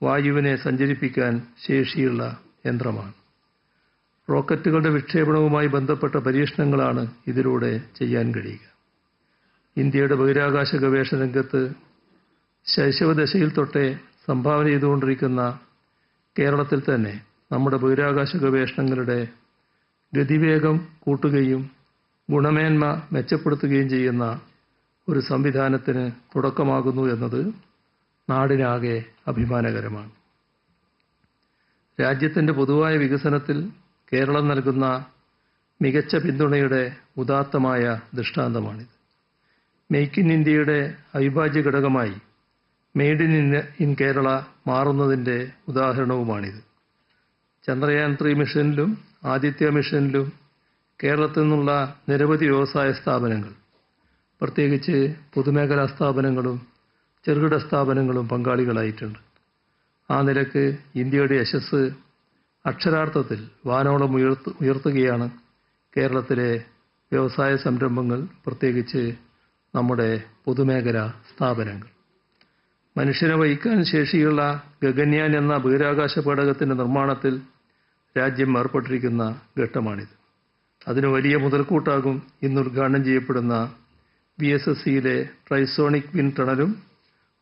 വായുവിനെ സഞ്ചരിപ്പിക്കാൻ ശേഷിയുള്ള യന്ത്രമാണ്. റോക്കറ്റുകളുടെ വിക്ഷേപണവുമായി ബന്ധപ്പെട്ട പരീക്ഷണങ്ങളാണ് ഇതിലൂടെ ചെയ്യാൻ കഴിയുക. ഇന്ത്യയുടെ ബഹിരാകാശ ഗവേഷണ രംഗത്ത് ശൈശവദശയിൽ തൊട്ടേ സംഭാവന ചെയ്തുകൊണ്ടിരിക്കുന്ന കേരളത്തിൽ തന്നെ നമ്മുടെ ബഹിരാകാശ ഗവേഷണങ്ങളുടെ ഗതിവേഗം കൂട്ടുകയും ഗുണമേന്മ മെച്ചപ്പെടുത്തുകയും ചെയ്യുന്ന ഒരു സംവിധാനത്തിന് തുടക്കമാകുന്നു എന്നത് നാടിനാകെ അഭിമാനകരമാണ്. രാജ്യത്തിൻ്റെ പൊതുവായ വികസനത്തിൽ കേരളം നൽകുന്ന മികച്ച പിന്തുണയുടെ ഉദാത്തമായ ദൃഷ്ടാന്തമാണിത്. മെയ്ക്ക് ഇൻ ഇന്ത്യയുടെ അവിഭാജ്യ ഘടകമായി മെയ്ഡ് ഇൻ കേരള മാറുന്നതിൻ്റെ ഉദാഹരണവുമാണിത്. ചന്ദ്രയാൻ 3 മിഷനിലും ആദിത്യ മിഷനിലും കേരളത്തിൽ നിന്നുള്ള നിരവധി വ്യവസായ സ്ഥാപനങ്ങൾ, പ്രത്യേകിച്ച് പൊതുമേഖലാ സ്ഥാപനങ്ങളും ചെറുകിട സ്ഥാപനങ്ങളും പങ്കാളികളായിട്ടുണ്ട്. ആ നിലക്ക് ഇന്ത്യയുടെ യശസ് അക്ഷരാർത്ഥത്തിൽ വാനോളം ഉയർത്തുകയാണ് കേരളത്തിലെ വ്യവസായ സംരംഭങ്ങൾ, പ്രത്യേകിച്ച് നമ്മുടെ പൊതുമേഖലാ സ്ഥാപനങ്ങൾ. മനുഷ്യനെ വഹിക്കാൻ ശേഷിയുള്ള ഗഗൻയാൻ എന്ന ബഹിരാകാശ പേടകത്തിൻ്റെ നിർമ്മാണത്തിൽ രാജ്യം ഏർപ്പെട്ടിരിക്കുന്ന ഘട്ടമാണിത്. അതിന് വലിയ മുതൽക്കൂട്ടാകും ഇന്ന് ഉദ്ഘാടനം ചെയ്യപ്പെടുന്ന VSSCയിലെ ട്രൈസോണിക് വിൻഡ് ടണലും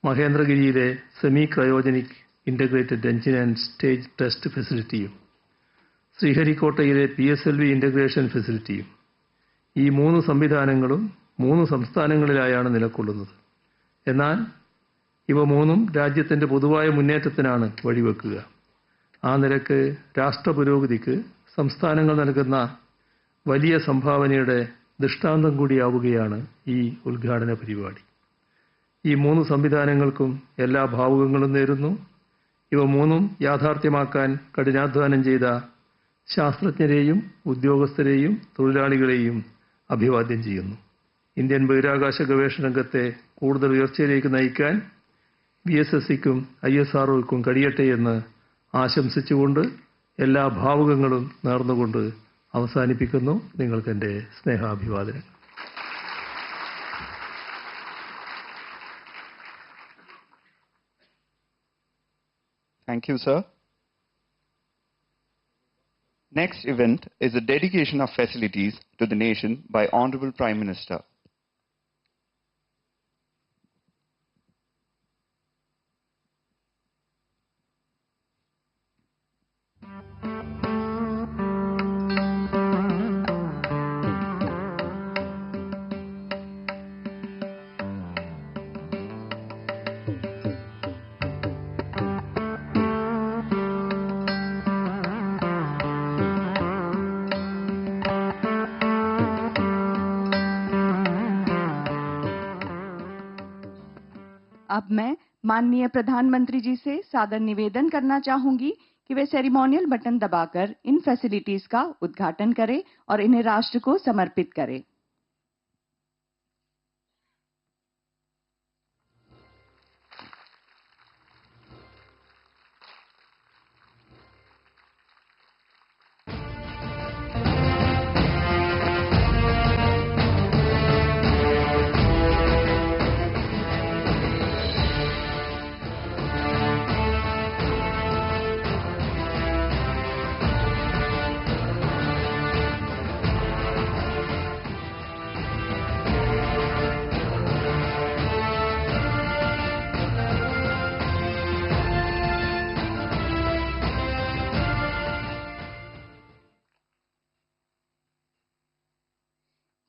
മഹേന്ദ്രഗിരിയിലെ semi cryogenic integrated engine and stage test ഫെസിലിറ്റിയും ശ്രീഹരിക്കോട്ടയിലെ PSLV ഇൻ്റഗ്രേഷൻ ഫെസിലിറ്റിയും. ഈ 3 സംവിധാനങ്ങളും 3 സംസ്ഥാനങ്ങളിലായാണ് നിലകൊള്ളുന്നത്. എന്നാൽ ഇവ 3ഉം രാജ്യത്തിൻ്റെ പൊതുവായ മുന്നേറ്റത്തിനാണ് വഴിവെക്കുക. ആ നിലക്ക് രാഷ്ട്ര പുരോഗതിക്ക് സംസ്ഥാനങ്ങൾ നൽകുന്ന വലിയ സംഭാവനയുടെ ദൃഷ്ടാന്തം കൂടിയാവുകയാണ് ഈ ഉദ്ഘാടന പരിപാടി. ഈ 3 സംവിധാനങ്ങൾക്കും എല്ലാ ഭാവുകങ്ങളും നേരുന്നു. ഇവ 3ഉം യാഥാർത്ഥ്യമാക്കാൻ കഠിനാധ്വാനം ചെയ്ത ശാസ്ത്രജ്ഞരെയും ഉദ്യോഗസ്ഥരെയും തൊഴിലാളികളെയും അഭിവാദ്യം ചെയ്യുന്നു. ഇന്ത്യൻ ബഹിരാകാശ ഗവേഷണ രംഗത്തെ കൂടുതൽ ഉയർച്ചയിലേക്ക് നയിക്കാൻ VSSCക്കും ISROയ്ക്കും കഴിയട്ടെ എന്ന് ആശംസിച്ചുകൊണ്ട് എല്ലാ ഭാവുകങ്ങളും നേർന്നുകൊണ്ട് അവസാനിപ്പിക്കുന്നു. നിങ്ങൾക്കെൻ്റെ സ്നേഹാഭിവാദനങ്ങൾ. Thank you, sir. Next event is the dedication of facilities to the nation by Honorable Prime Minister. अब मैं माननीय प्रधानमंत्री जी से सादर निवेदन करना चाहूंगी कि वे सेरेमोनियल बटन दबाकर इन फैसिलिटीज का उद्घाटन करें और इन्हें राष्ट्र को समर्पित करें।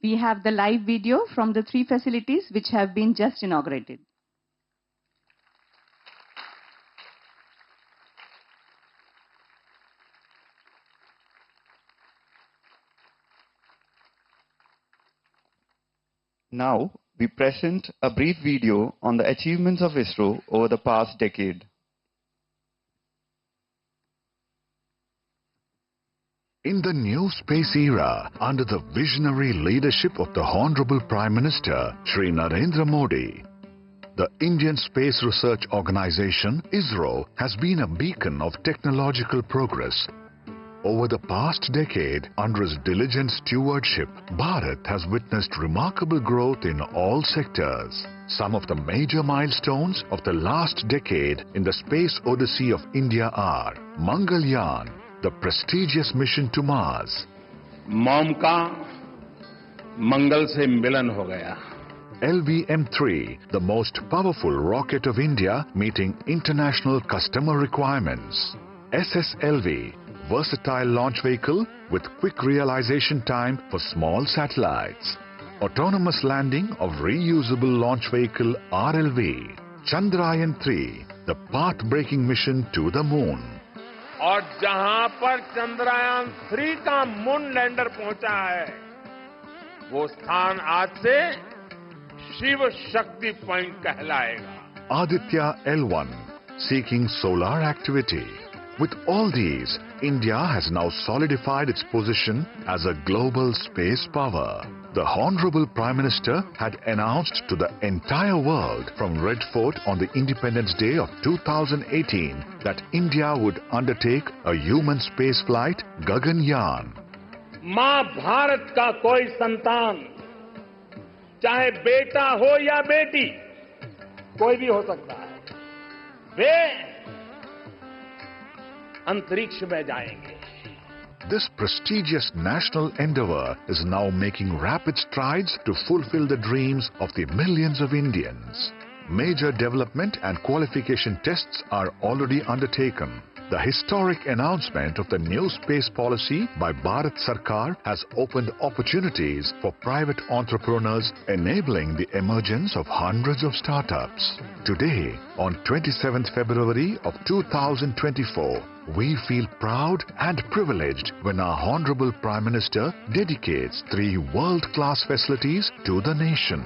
we have the live video from the 3 facilities which have been just inaugurated. Now, we present a brief video on the achievements of ISRO over the past decade. In the new space era, under the visionary leadership of the Honorable Prime Minister, Shri Narendra Modi, the Indian Space Research Organization, ISRO, has been a beacon of technological progress. Over the past decade, under his diligent stewardship, Bharat has witnessed remarkable growth in all sectors. Some of the major milestones of the last decade in the space odyssey of India are Mangalyaan, the prestigious mission to Mars. Mom का मंगल से मिलन हो गया. LVM-3, the most powerful rocket of India, meeting international customer requirements. SSLV, versatile launch vehicle with quick realization time for small satellites. Autonomous landing of reusable launch vehicle RLV. Chandrayaan-3, the path-breaking mission to the moon. और जहां पर चंद्रयान 3 का moon lander पहुंचा है, वो स्थान आज से शिव शक्ति पॉइंट कहलाएगा. Aditya L1, seeking solar activity. With all these, India has now solidified its position as a global space power. The Honorable Prime Minister had announced to the entire world from Red Fort on the Independence Day of 2018 that India would undertake a human space flight, Gaganyaan. मां भारत का कोई संतान, चाहे बेटा हो या बेटी, कोई भी हो सकता है, वे अंतरिक्ष में जाएंगे. This prestigious national endeavor is now making rapid strides to fulfill the dreams of the millions of Indians. Major development and qualification tests are already undertaken. The historic announcement of the new space policy by Bharat Sarkar has opened opportunities for private entrepreneurs, enabling the emergence of hundreds of startups. Today, on 27th February of 2024, we feel proud and privileged when our Honorable Prime Minister dedicates 3 world-class facilities to the nation.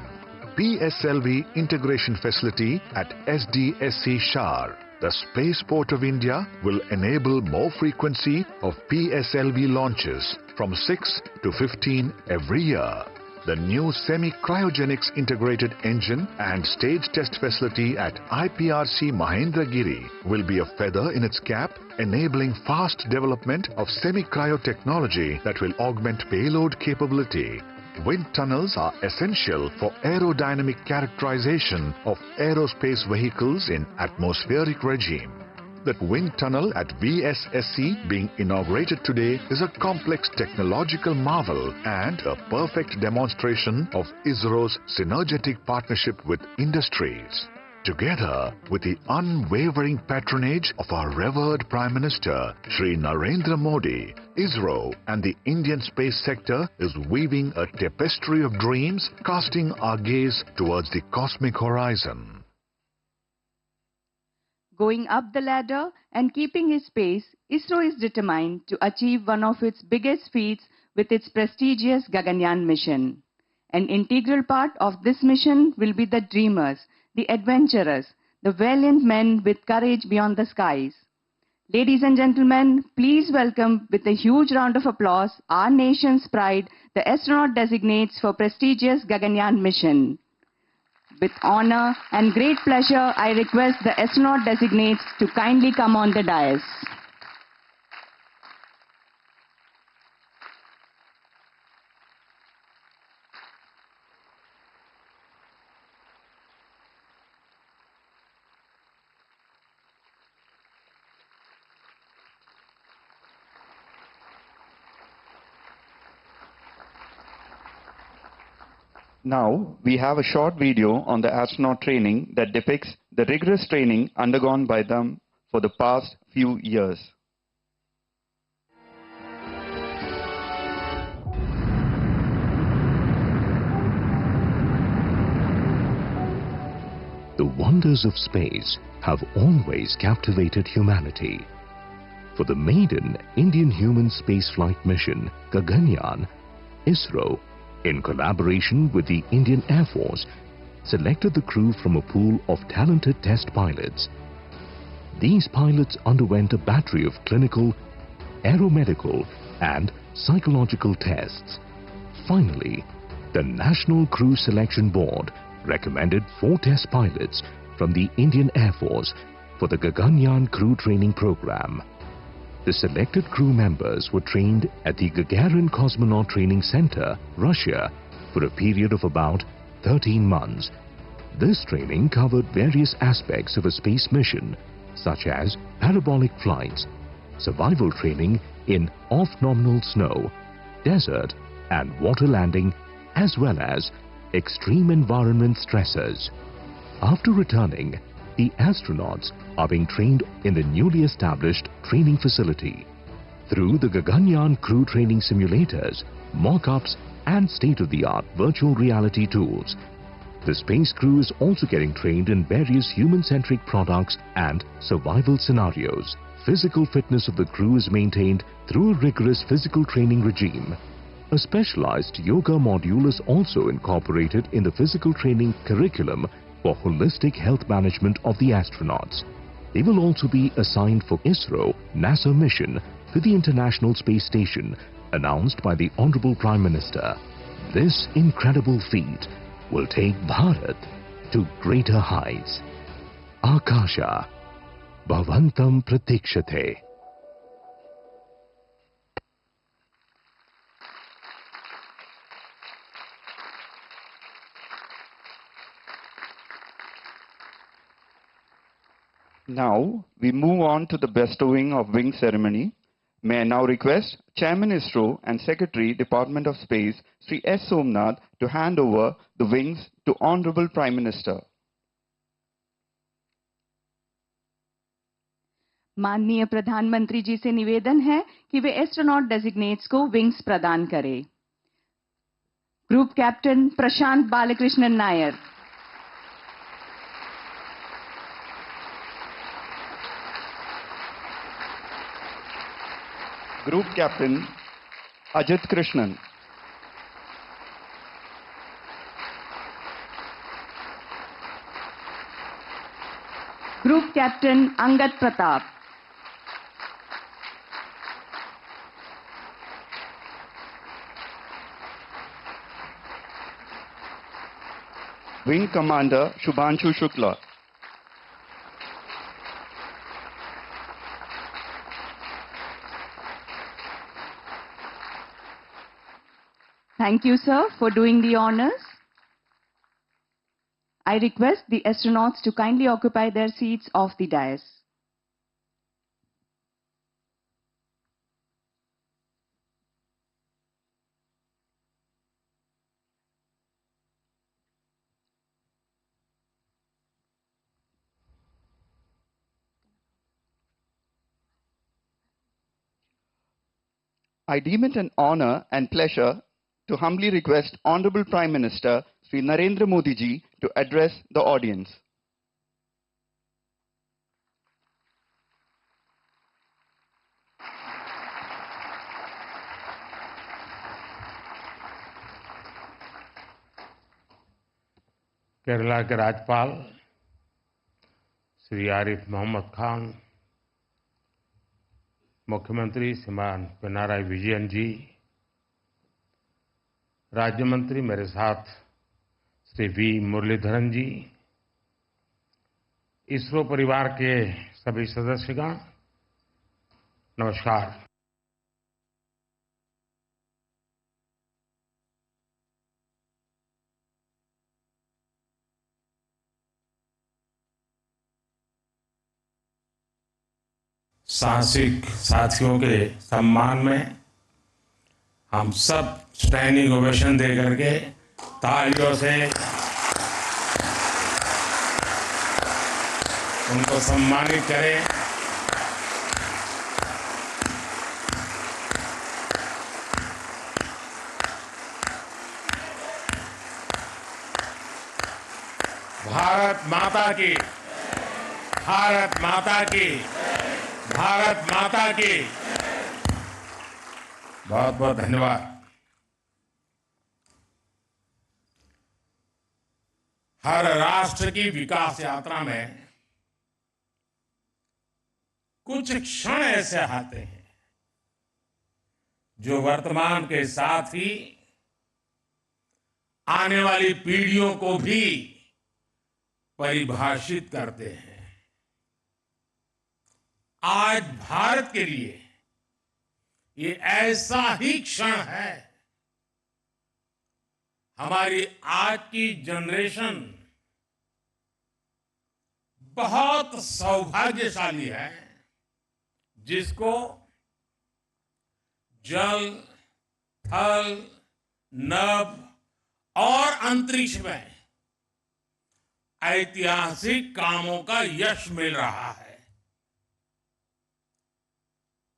PSLV Integration Facility at SDSC Shar. The Spaceport of India will enable more frequency of PSLV launches from 6 to 15 every year. The new semi-cryogenics integrated engine and stage test facility at IPRC Mahendragiri will be a feather in its cap, enabling fast development of semi-cryo technology that will augment payload capability. Wind tunnels are essential for aerodynamic characterization of aerospace vehicles in atmospheric regime. The wind tunnel at VSSC being inaugurated today is a complex technological marvel and a perfect demonstration of ISRO's synergetic partnership with industries. Together with the unwavering patronage of our revered Prime Minister, Shri Narendra Modi, ISRO and the Indian space sector is weaving a tapestry of dreams, casting our gaze towards the cosmic horizon. Going up the ladder and keeping his pace, ISRO is determined to achieve one of its biggest feats with its prestigious Gaganyaan mission. An integral part of this mission will be the dreamers, the adventurers, the valiant men with courage beyond the skies. Ladies and gentlemen, please welcome with a huge round of applause our nation's pride, the astronaut designates for prestigious Gaganyaan mission. With honor and great pleasure, I request the astronaut designates to kindly come on the dais. Now, we have a short video on the astronaut training that depicts the rigorous training undergone by them for the past few years. The wonders of space have always captivated humanity. For the maiden Indian human spaceflight mission, Gaganyaan, ISRO, in collaboration with the Indian Air Force, selected the crew from a pool of talented test pilots. These pilots underwent a battery of clinical, aeromedical and psychological tests. Finally, the National Crew Selection Board recommended 4 test pilots from the Indian Air Force for the Gaganyaan crew training program. The selected crew members were trained at the Gagarin Cosmonaut Training Center, Russia, for a period of about 13 months. This training covered various aspects of a space mission, such as parabolic flights, survival training in off-nominal snow, desert and water landing, as well as extreme environment stressors. After returning, the astronauts are being trained in the newly established training facility. Through the Gaganyaan crew training simulators, mock-ups and state-of-the-art virtual reality tools, the space crew is also getting trained in various human-centric products and survival scenarios. Physical fitness of the crew is maintained through a rigorous physical training regime. A specialized yoga module is also incorporated in the physical training curriculum for holistic health management of the astronauts. They will also be assigned for ISRO NASA mission to the International Space Station, announced by the Honorable Prime Minister. This incredible feat will take Bharat to greater heights. Akasha Bhavantam Pratikshate. Now, we move on to the bestowing of wing ceremony. May I now request Chairman ISRO and Secretary Department of Space, Sri S. Somnath, to hand over the wings to Honorable Prime Minister. माननीय प्रधानमंत्री जी से निवेदन है कि वे astronaut डेजिग्नेट्स को wings प्रदान करें। Group captain Prashant Balakrishnan Nair, Group Captain Ajit Krishnan, Group Captain Angad Pratap, Wing Commander Shubhanshu Shukla, Thank you, sir, for doing the honors. I request the astronauts to kindly occupy their seats off the dais. I deem it an honor and pleasure to humbly request Honorable Prime Minister Sri Narendra Modi ji to address the audience. Kerala के राज्यपाल श्री आरिफ मोहम्मद खान, मुख्यमंत्री श्रीमान पिनाराई विजयन जी, राज्य मंत्री मेरे साथ Shri we Muraleedharan जी, इसरो परिवार के सभी सदस्यगण, नमस्कार। साहसिक साथियों के सम्मान में हम सब स्टैंडिंग ओवेशन दे करके तालियों से उनको सम्मानित करें। भारत माता की, भारत माता की, भारत माता की। बहुत बहुत धन्यवाद। हर राष्ट्र की विकास यात्रा में कुछ क्षण ऐसे आते हैं जो वर्तमान के साथ ही आने वाली पीढ़ियों को भी परिभाषित करते हैं। आज भारत के लिए ये ऐसा ही क्षण है। हमारी आज की जनरेशन बहुत सौभाग्यशाली है, जिसको जल, थल, नभ और अंतरिक्ष में ऐतिहासिक कामों का यश मिल रहा है।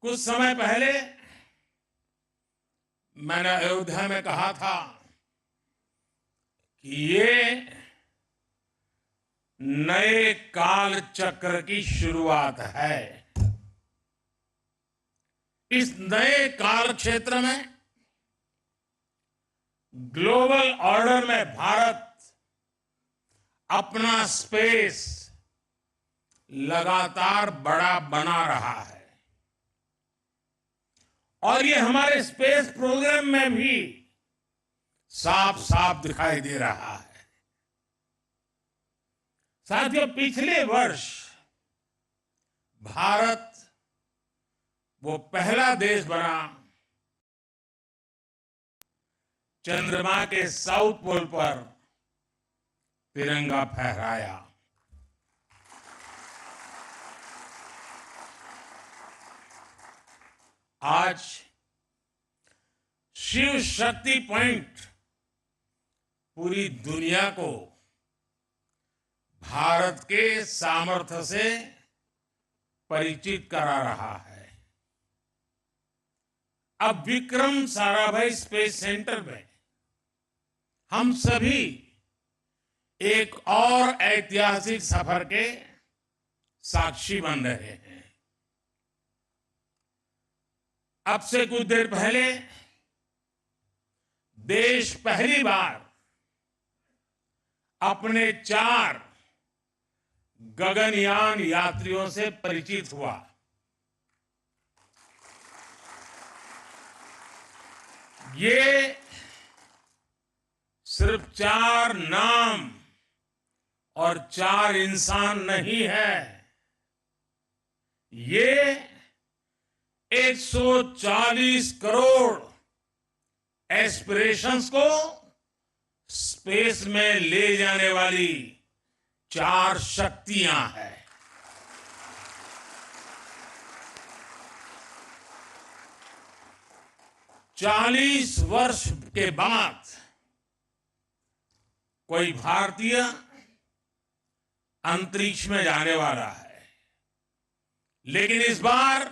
कुछ समय पहले मैंने अयोध्या में कहा था कि ये नए काल चक्र की शुरुआत है। इस नए काल क्षेत्र में ग्लोबल ऑर्डर में भारत अपना स्पेस लगातार बड़ा बना रहा है और ये हमारे स्पेस प्रोग्राम में भी साफ साफ दिखाई दे रहा है। साथियों, पिछले वर्ष भारत वो पहला देश बना चंद्रमा के साउथ पोल पर तिरंगा फहराया। आज शिव शक्ति पॉइंट पूरी दुनिया को भारत के सामर्थ्य से परिचित करा रहा है। अब विक्रम साराभाई स्पेस सेंटर में हम सभी एक और ऐतिहासिक सफर के साक्षी बन रहे हैं। अब से कुछ देर पहले देश पहली बार अपने 4 गगनयान यात्रियों से परिचित हुआ। ये सिर्फ 4 नाम और 4 इंसान नहीं है, ये 140 करोड़ एस्पिरेशंस को स्पेस में ले जाने वाली 4 शक्तियां हैं। चालीस वर्ष के बाद कोई भारतीय अंतरिक्ष में जाने वाला है, लेकिन इस बार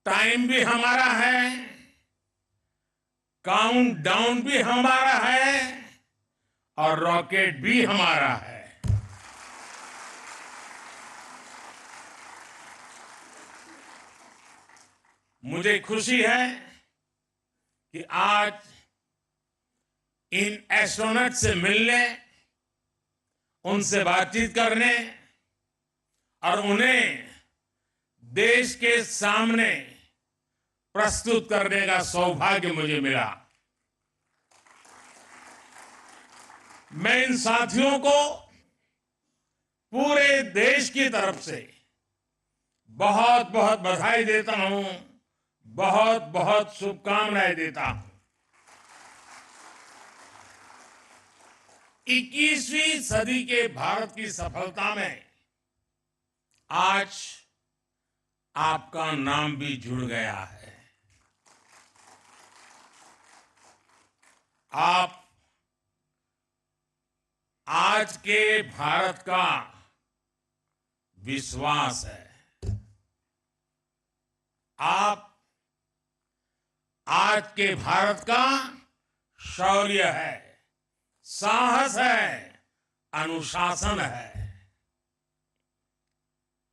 टाइम भी हमारा है, काउंटडाउन भी हमारा है और रॉकेट भी हमारा है। मुझे खुशी है कि आज इन एस्ट्रोनॉट से मिलने, उनसे बातचीत करने और उन्हें देश के सामने प्रस्तुत करने का सौभाग्य मुझे मिला। मैं इन साथियों को पूरे देश की तरफ से बहुत बहुत बधाई देता हूं, बहुत बहुत शुभकामनाएं देता हूं। 21वीं सदी के भारत की सफलता में आज आपका नाम भी जुड़ गया है। आप आज के भारत का विश्वास है। आप आज के भारत का शौर्य है, साहस है अनुशासन है।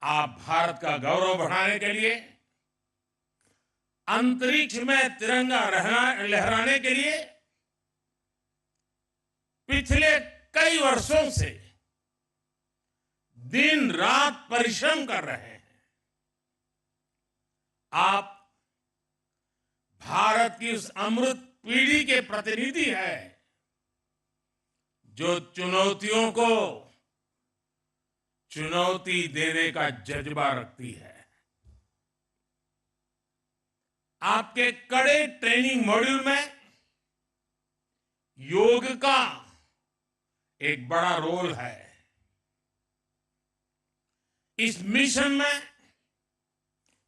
आप भारत का गौरव बढ़ाने के लिए, अंतरिक्ष में तिरंगा लहराने के लिए पिछले कई वर्षों से दिन रात परिश्रम कर रहे हैं। आप भारत की उस अमृत पीढ़ी के प्रतिनिधि हैं जो चुनौतियों को चुनौती देने का जज्बा रखती है। आपके कड़े ट्रेनिंग मॉड्यूल में योग का एक बड़ा रोल है। इस मिशन में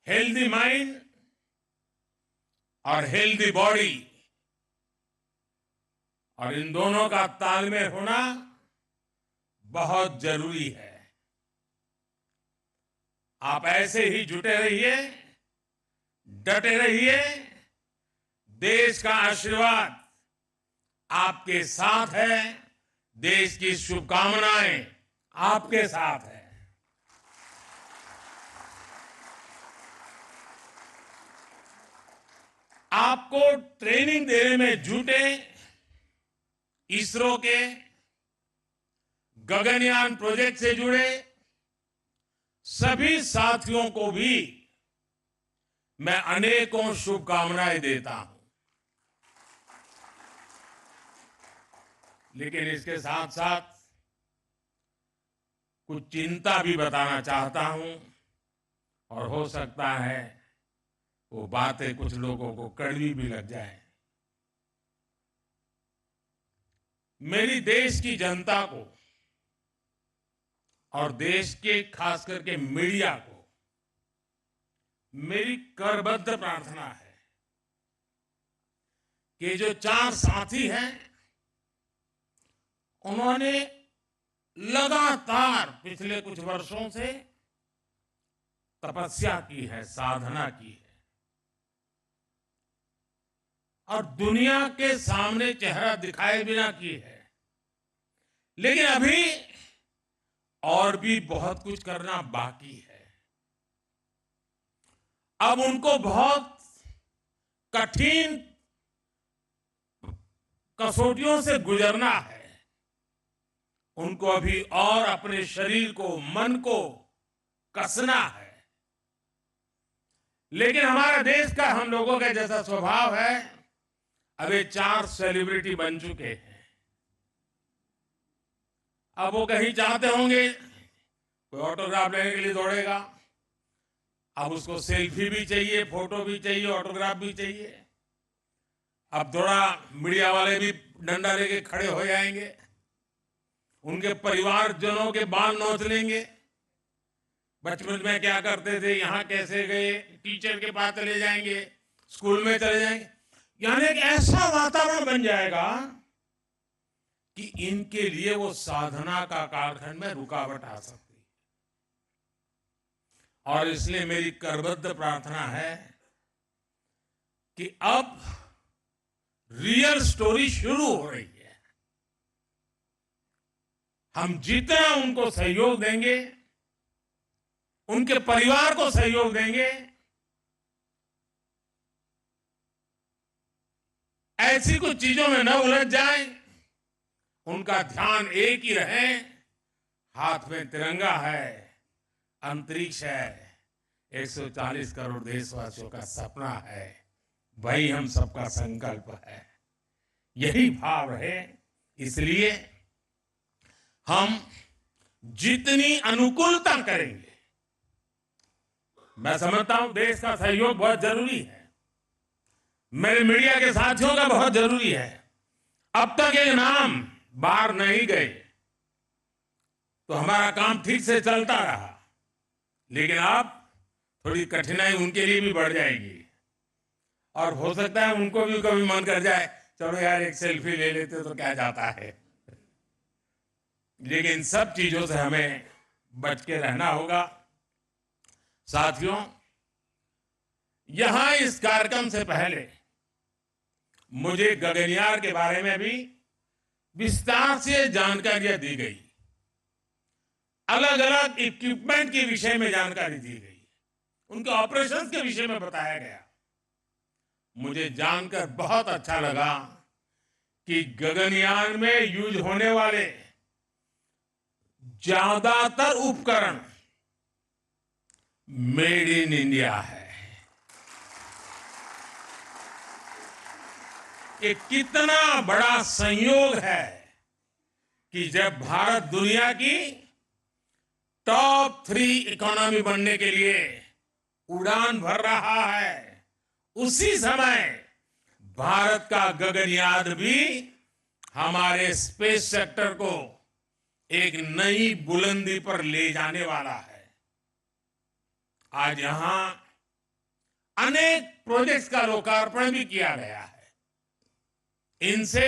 हेल्दी माइंड और हेल्दी बॉडी और इन दोनों का तालमेल होना बहुत जरूरी है। आप ऐसे ही जुटे रहिए, डटे रहिए। देश का आशीर्वाद आपके साथ है। देश की शुभकामनाएं आपके साथ है। आपको ट्रेनिंग देने में जुटे इसरो के गगनयान प्रोजेक्ट से जुड़े सभी साथियों को भी मैं अनेकों शुभकामनाएं देता हूं। लेकिन इसके साथ साथ कुछ चिंता भी बताना चाहता हूं और हो सकता है वो बातें कुछ लोगों को कड़वी भी लग जाए। मेरी देश की जनता को और देश के खास करके मीडिया को मेरी करबद्ध प्रार्थना है कि जो 4 साथी हैं उन्होंने लगातार पिछले कुछ वर्षों से तपस्या की है, साधना की है और दुनिया के सामने चेहरा दिखाए बिना की है। लेकिन अभी और भी बहुत कुछ करना बाकी है। अब उनको बहुत कठिन कसौटियों से गुजरना है। उनको अभी और अपने शरीर को, मन को कसना है। लेकिन हमारा देश का, हम लोगों का जैसा स्वभाव है, अब ये 4 सेलिब्रिटी बन चुके हैं। अब वो कहीं चाहते होंगे, कोई ऑटोग्राफ लेने के लिए दौड़ेगा। अब उसको सेल्फी भी चाहिए, फोटो भी चाहिए, ऑटोग्राफ भी चाहिए। अब थोड़ा मीडिया वाले भी डंडा लेके खड़े हो जाएंगे, उनके परिवारजनों के बाल नोच लेंगे। बचपन में क्या करते थे, यहां कैसे गए, टीचर के पास चले जाएंगे, स्कूल में चले जाएंगे। यानी एक ऐसा वातावरण बन जाएगा कि इनके लिए वो साधना का कालखंड में रुकावट आ सकती है। और इसलिए मेरी करबद्ध प्रार्थना है कि अब रियल स्टोरी शुरू हो रही है। हम जितना उनको सहयोग देंगे, उनके परिवार को सहयोग देंगे, ऐसी कुछ चीजों में न उलझ जाए, उनका ध्यान एक ही रहे, हाथ में तिरंगा है, अंतरिक्ष है, 140 करोड़ देशवासियों का सपना है, वही हम सबका संकल्प है। यही भाव रहे। इसलिए हम जितनी अनुकूलता करेंगे, मैं समझता हूं देश का सहयोग बहुत जरूरी है, मेरे मीडिया के साथियों का बहुत जरूरी है। अब तक ये नाम बाहर नहीं गए तो हमारा काम ठीक से चलता रहा, लेकिन अब थोड़ी कठिनाई उनके लिए भी बढ़ जाएगी और हो सकता है उनको भी कभी मन कर जाए, चलो यार एक सेल्फी ले लेते तो क्या जाता है। लेकिन सब चीजों से हमें बच के रहना होगा। साथियों, यहां इस कार्यक्रम से पहले मुझे गगनयान के बारे में भी विस्तार से जानकारियां दी गई। अलग अलग इक्विपमेंट के विषय में जानकारी दी गई, उनके ऑपरेशंस के विषय में बताया गया। मुझे जानकर बहुत अच्छा लगा कि गगनयान में यूज होने वाले ज्यादातर उपकरण मेड इन इंडिया है। ये कितना बड़ा संयोग है कि जब भारत दुनिया की टॉप 3 इकोनॉमी बनने के लिए उड़ान भर रहा है, उसी समय भारत का गगनयान भी हमारे स्पेस सेक्टर को एक नई बुलंदी पर ले जाने वाला है। आज यहां अनेक प्रोजेक्ट्स का लोकार्पण भी किया गया है। इनसे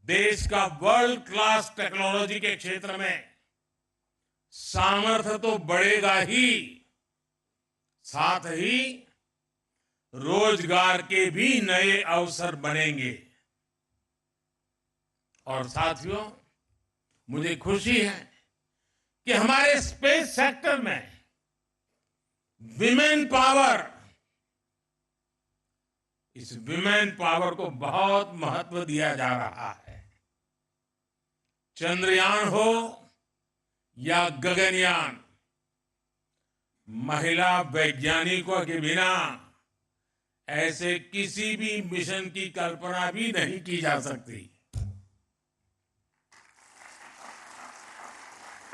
देश का वर्ल्ड क्लास टेक्नोलॉजी के क्षेत्र में सामर्थ्य तो बढ़ेगा ही, साथ ही रोजगार के भी नए अवसर बनेंगे। और साथियों, मुझे खुशी है कि हमारे स्पेस सेक्टर में विमेन पावर, इस विमेन पावर को बहुत महत्व दिया जा रहा है। चंद्रयान हो या गगनयान, महिला वैज्ञानिकों के बिना ऐसे किसी भी मिशन की कल्पना भी नहीं की जा सकती।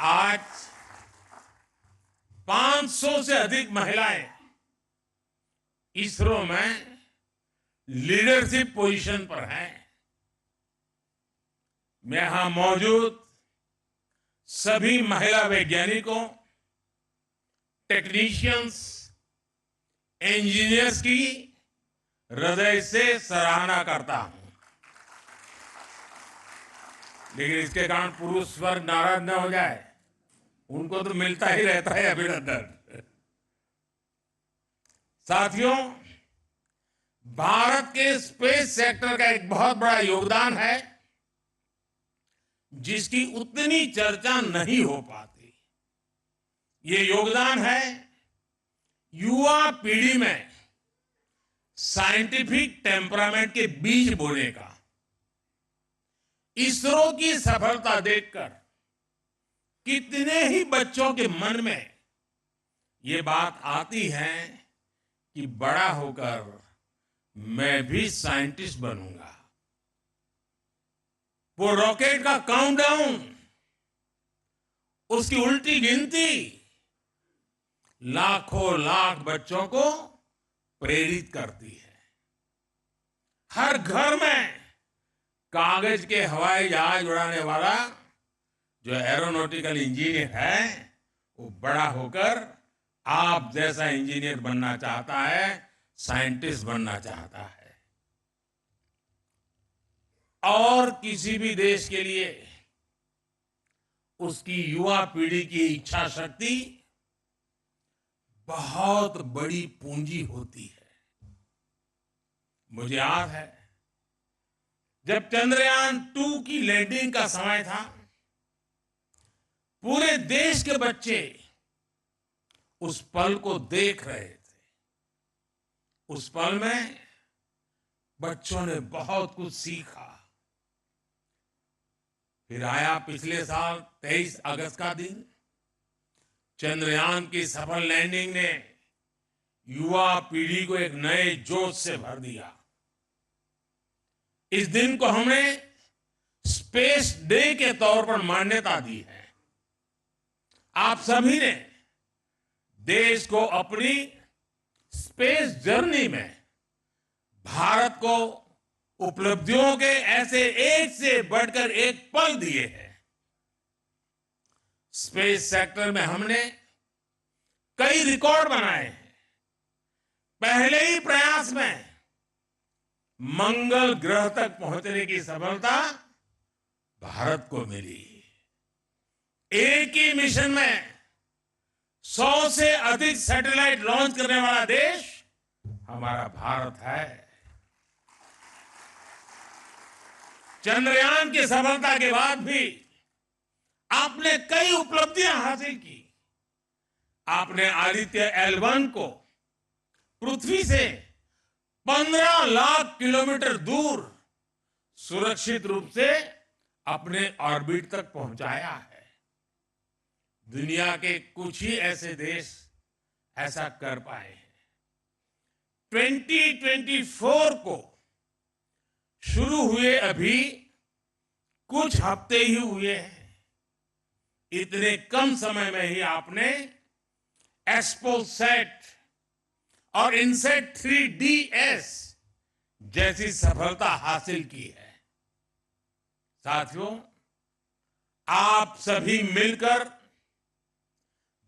आज 500 से अधिक महिलाएं इसरो में लीडरशिप पोजीशन पर हैं। मैं यहां मौजूद सभी महिला वैज्ञानिकों, टेक्नीशियंस, इंजीनियर्स की हृदय से सराहना करता हूं। लेकिन इसके कारण पुरुष वर्ग नाराज न हो जाए, उनको तो मिलता ही रहता है अभिनंदन। साथियों, भारत के स्पेस सेक्टर का एक बहुत बड़ा योगदान है जिसकी उतनी चर्चा नहीं हो पाती। ये योगदान है युवा पीढ़ी में साइंटिफिक टेम्परामेंट के बीज बोने का। इसरो की सफलता देखकर कितने ही बच्चों के मन में ये बात आती है कि बड़ा होकर मैं भी साइंटिस्ट बनूंगा। वो रॉकेट का काउंटडाउन, उसकी उल्टी गिनती लाखों लाख बच्चों को प्रेरित करती है। हर घर में कागज के हवाई जहाज उड़ाने वाला जो एरोनॉटिकल इंजीनियर है, वो बड़ा होकर आप जैसा इंजीनियर बनना चाहता है, साइंटिस्ट बनना चाहता है। और किसी भी देश के लिए उसकी युवा पीढ़ी की इच्छा शक्ति बहुत बड़ी पूंजी होती है। मुझे याद है जब चंद्रयान 2 की लैंडिंग का समय था, पूरे देश के बच्चे उस पल को देख रहे थे। उस पल में बच्चों ने बहुत कुछ सीखा। फिर आया पिछले साल 23 अगस्त का दिन। चंद्रयान की सफल लैंडिंग ने युवा पीढ़ी को एक नए जोश से भर दिया। इस दिन को हमने स्पेस डे के तौर पर मान्यता दी है। आप सभी ने देश को अपनी स्पेस जर्नी में भारत को उपलब्धियों के ऐसे एक से बढ़कर एक पल दिए हैं। स्पेस सेक्टर में हमने कई रिकॉर्ड बनाए हैं। पहले ही प्रयास में मंगल ग्रह तक पहुंचने की सफलता भारत को मिली। एक ही मिशन में 100 से अधिक सैटेलाइट लॉन्च करने वाला देश हमारा भारत है। चंद्रयान की सफलता के बाद भी आपने कई उपलब्धियां हासिल की। आपने आदित्य L1 को पृथ्वी से 15 लाख किलोमीटर दूर सुरक्षित रूप से अपने ऑर्बिट तक पहुंचाया है। दुनिया के कुछ ही ऐसे देश ऐसा कर पाए हैं। 2024 को शुरू हुए अभी कुछ हफ्ते ही हुए हैं। इतने कम समय में ही आपने एक्सपोसेट और इनसेट 3DS जैसी सफलता हासिल की है। साथियों, आप सभी मिलकर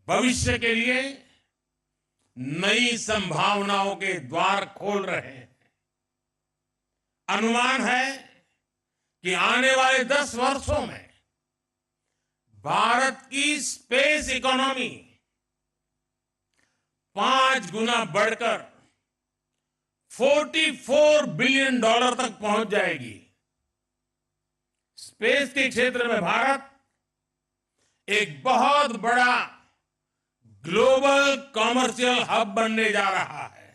भविष्य के लिए नई संभावनाओं के द्वार खोल रहे हैं। अनुमान है कि आने वाले 10 वर्षों में भारत की स्पेस इकोनॉमी 5 गुना बढ़कर $44 बिलियन तक पहुंच जाएगी। स्पेस के क्षेत्र में भारत एक बहुत बड़ा ग्लोबल कॉमर्शियल हब बनने जा रहा है।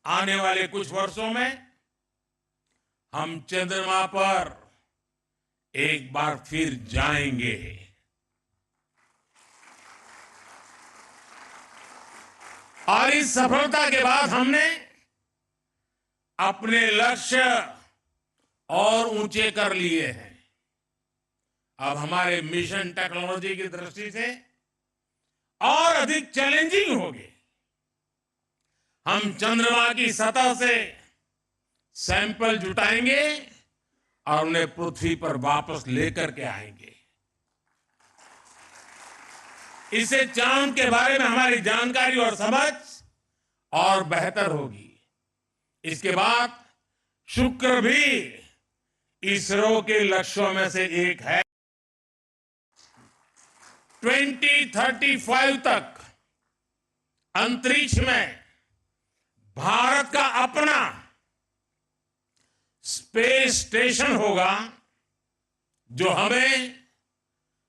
आने वाले कुछ वर्षों में हम चंद्रमा पर एक बार फिर जाएंगे। और इस सफलता के बाद हमने अपने लक्ष्य और ऊंचे कर लिए हैं। अब हमारे मिशन टेक्नोलॉजी की दृष्टि से और अधिक चैलेंजिंग होगी। हम चंद्रमा की सतह से सैंपल जुटाएंगे और उन्हें पृथ्वी पर वापस लेकर के आएंगे। इससे चांद के बारे में हमारी जानकारी और समझ और बेहतर होगी। इसके बाद शुक्र भी इसरो के लक्ष्यों में से एक है। 2035 तक अंतरिक्ष में भारत का अपना स्पेस स्टेशन होगा, जो हमें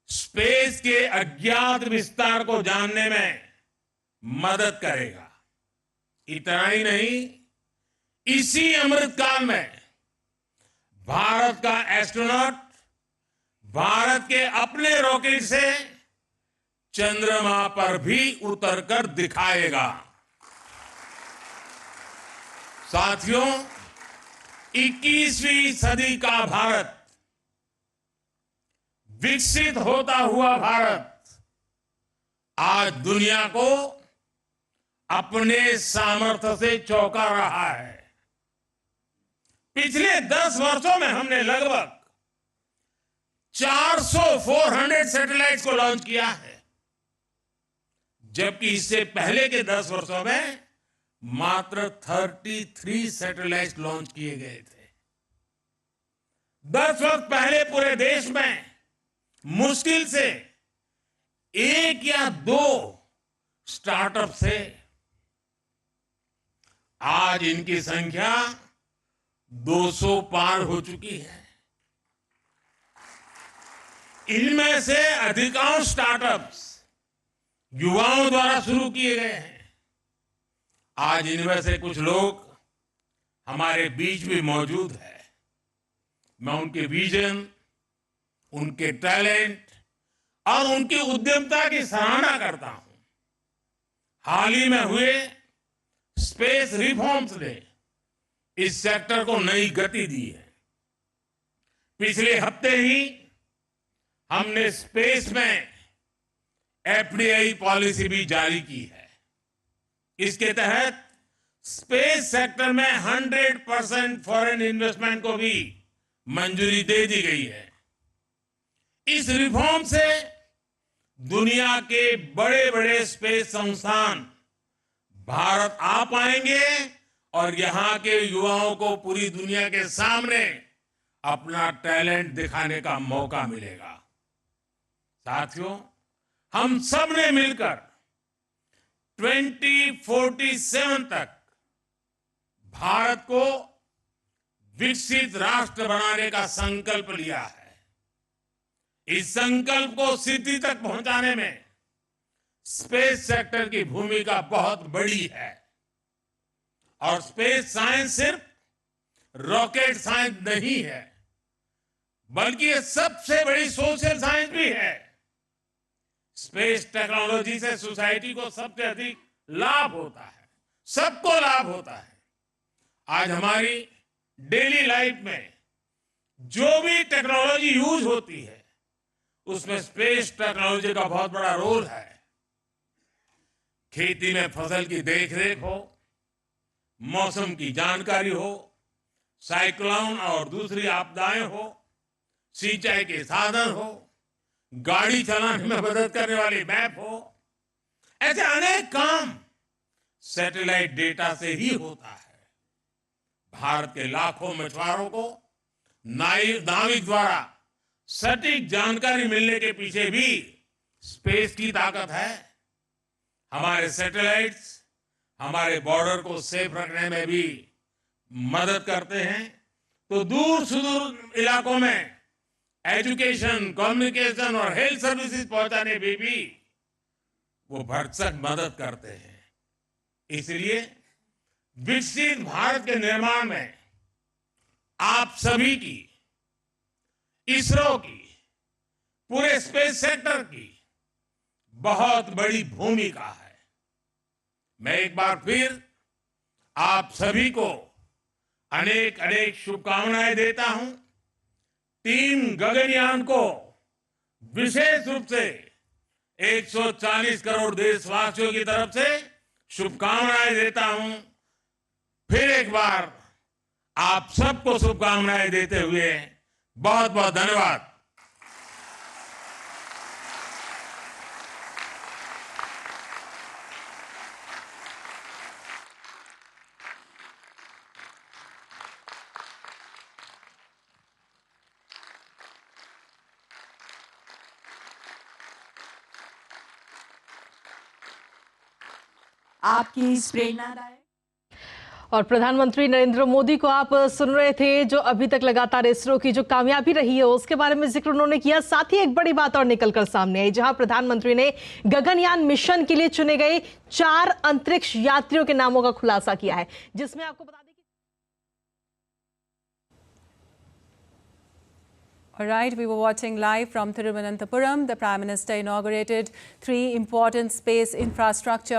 स्पेस के अज्ञात विस्तार को जानने में मदद करेगा। इतना ही नहीं, इसी अमृतकाल में भारत का एस्ट्रोनॉट भारत के अपने रॉकेट से चंद्रमा पर भी उतरकर दिखाएगा। साथियों, 21वीं सदी का भारत, विकसित होता हुआ भारत, आज दुनिया को अपने सामर्थ्य से चौंका रहा है। पिछले 10 वर्षों में हमने लगभग 400 सैटेलाइट्स को लॉन्च किया है, जबकि इससे पहले के 10 वर्षों में मात्र 33 सैटेलाइट्स लॉन्च किए गए थे। 10 वर्ष पहले पूरे देश में मुश्किल से 1 या 2 स्टार्टअप थे। आज इनकी संख्या 200 पार हो चुकी है। इनमें से अधिकांश स्टार्टअप्स युवाओं द्वारा शुरू किए गए हैं। आज इनमें से कुछ लोग हमारे बीच भी मौजूद है। मैं उनके विजन, उनके टैलेंट और उनकी उद्यमता की सराहना करता हूं। हाल ही में हुए स्पेस रिफॉर्म्स ने इस सेक्टर को नई गति दी है। पिछले हफ्ते ही हमने स्पेस में FDI पॉलिसी भी जारी की है। इसके तहत स्पेस सेक्टर में 100% फॉरेन इन्वेस्टमेंट को भी मंजूरी दे दी गई है। इस रिफॉर्म से दुनिया के बड़े बड़े स्पेस संस्थान भारत आ पाएंगे और यहां के युवाओं को पूरी दुनिया के सामने अपना टैलेंट दिखाने का मौका मिलेगा। साथियों, हम सब ने मिलकर 2047 तक भारत को विकसित राष्ट्र बनाने का संकल्प लिया है। इस संकल्प को सिद्धि तक पहुंचाने में स्पेस सेक्टर की भूमिका बहुत बड़ी है। और स्पेस साइंस सिर्फ रॉकेट साइंस नहीं है, बल्कि ये सबसे बड़ी सोशल साइंस भी है। स्पेस टेक्नोलॉजी से सोसाइटी को सबसे अधिक लाभ होता है, सबको लाभ होता है। आज हमारी डेली लाइफ में जो भी टेक्नोलॉजी यूज होती है, उसमें स्पेस टेक्नोलॉजी का बहुत बड़ा रोल है। खेती में फसल की देखरेख हो, मौसम की जानकारी हो, साइक्लोन और दूसरी आपदाएं हो, सिंचाई के साधन हो, गाड़ी चलाने में मदद करने वाली मैप हो, ऐसे अनेक काम सैटेलाइट डेटा से ही होता है। भारत के लाखों मछुआरों को नाविक द्वारा सटीक जानकारी मिलने के पीछे भी स्पेस की ताकत है। हमारे सैटेलाइट्स हमारे बॉर्डर को सेफ रखने में भी मदद करते हैं, तो दूर सुदूर इलाकों में एजुकेशन, कम्युनिकेशन और हेल्थ सर्विसेज पहुंचाने में भी वो भरसक मदद करते हैं। इसलिए विकसित भारत के निर्माण में आप सभी की, इसरो की, पूरे स्पेस सेक्टर की बहुत बड़ी भूमिका है। मैं एक बार फिर आप सभी को अनेक अनेक शुभकामनाएं देता हूं। टीम गगनयान को विशेष रूप से 140 करोड़ देशवासियों की तरफ से शुभकामनाएं देता हूं। फिर एक बार आप सबको शुभकामनाएं देते हुए बहुत बहुत धन्यवाद। आपकी इस प्रेरणादायक और प्रधानमंत्री नरेंद्र मोदी को आप सुन रहे थे, जो अभी तक लगातार इसरो की जो कामयाबी रही है उसके बारे में जिक्र उन्होंने किया। साथ ही एक बड़ी बात और निकलकर सामने आई, जहां प्रधानमंत्री ने गगनयान मिशन के लिए चुने गए 4 अंतरिक्ष यात्रियों के नामों का खुलासा किया है, जिसमें आपको बता दें। All right, we were watching live from Thiruvananthapuram. The Prime Minister inaugurated 3 important space infrastructure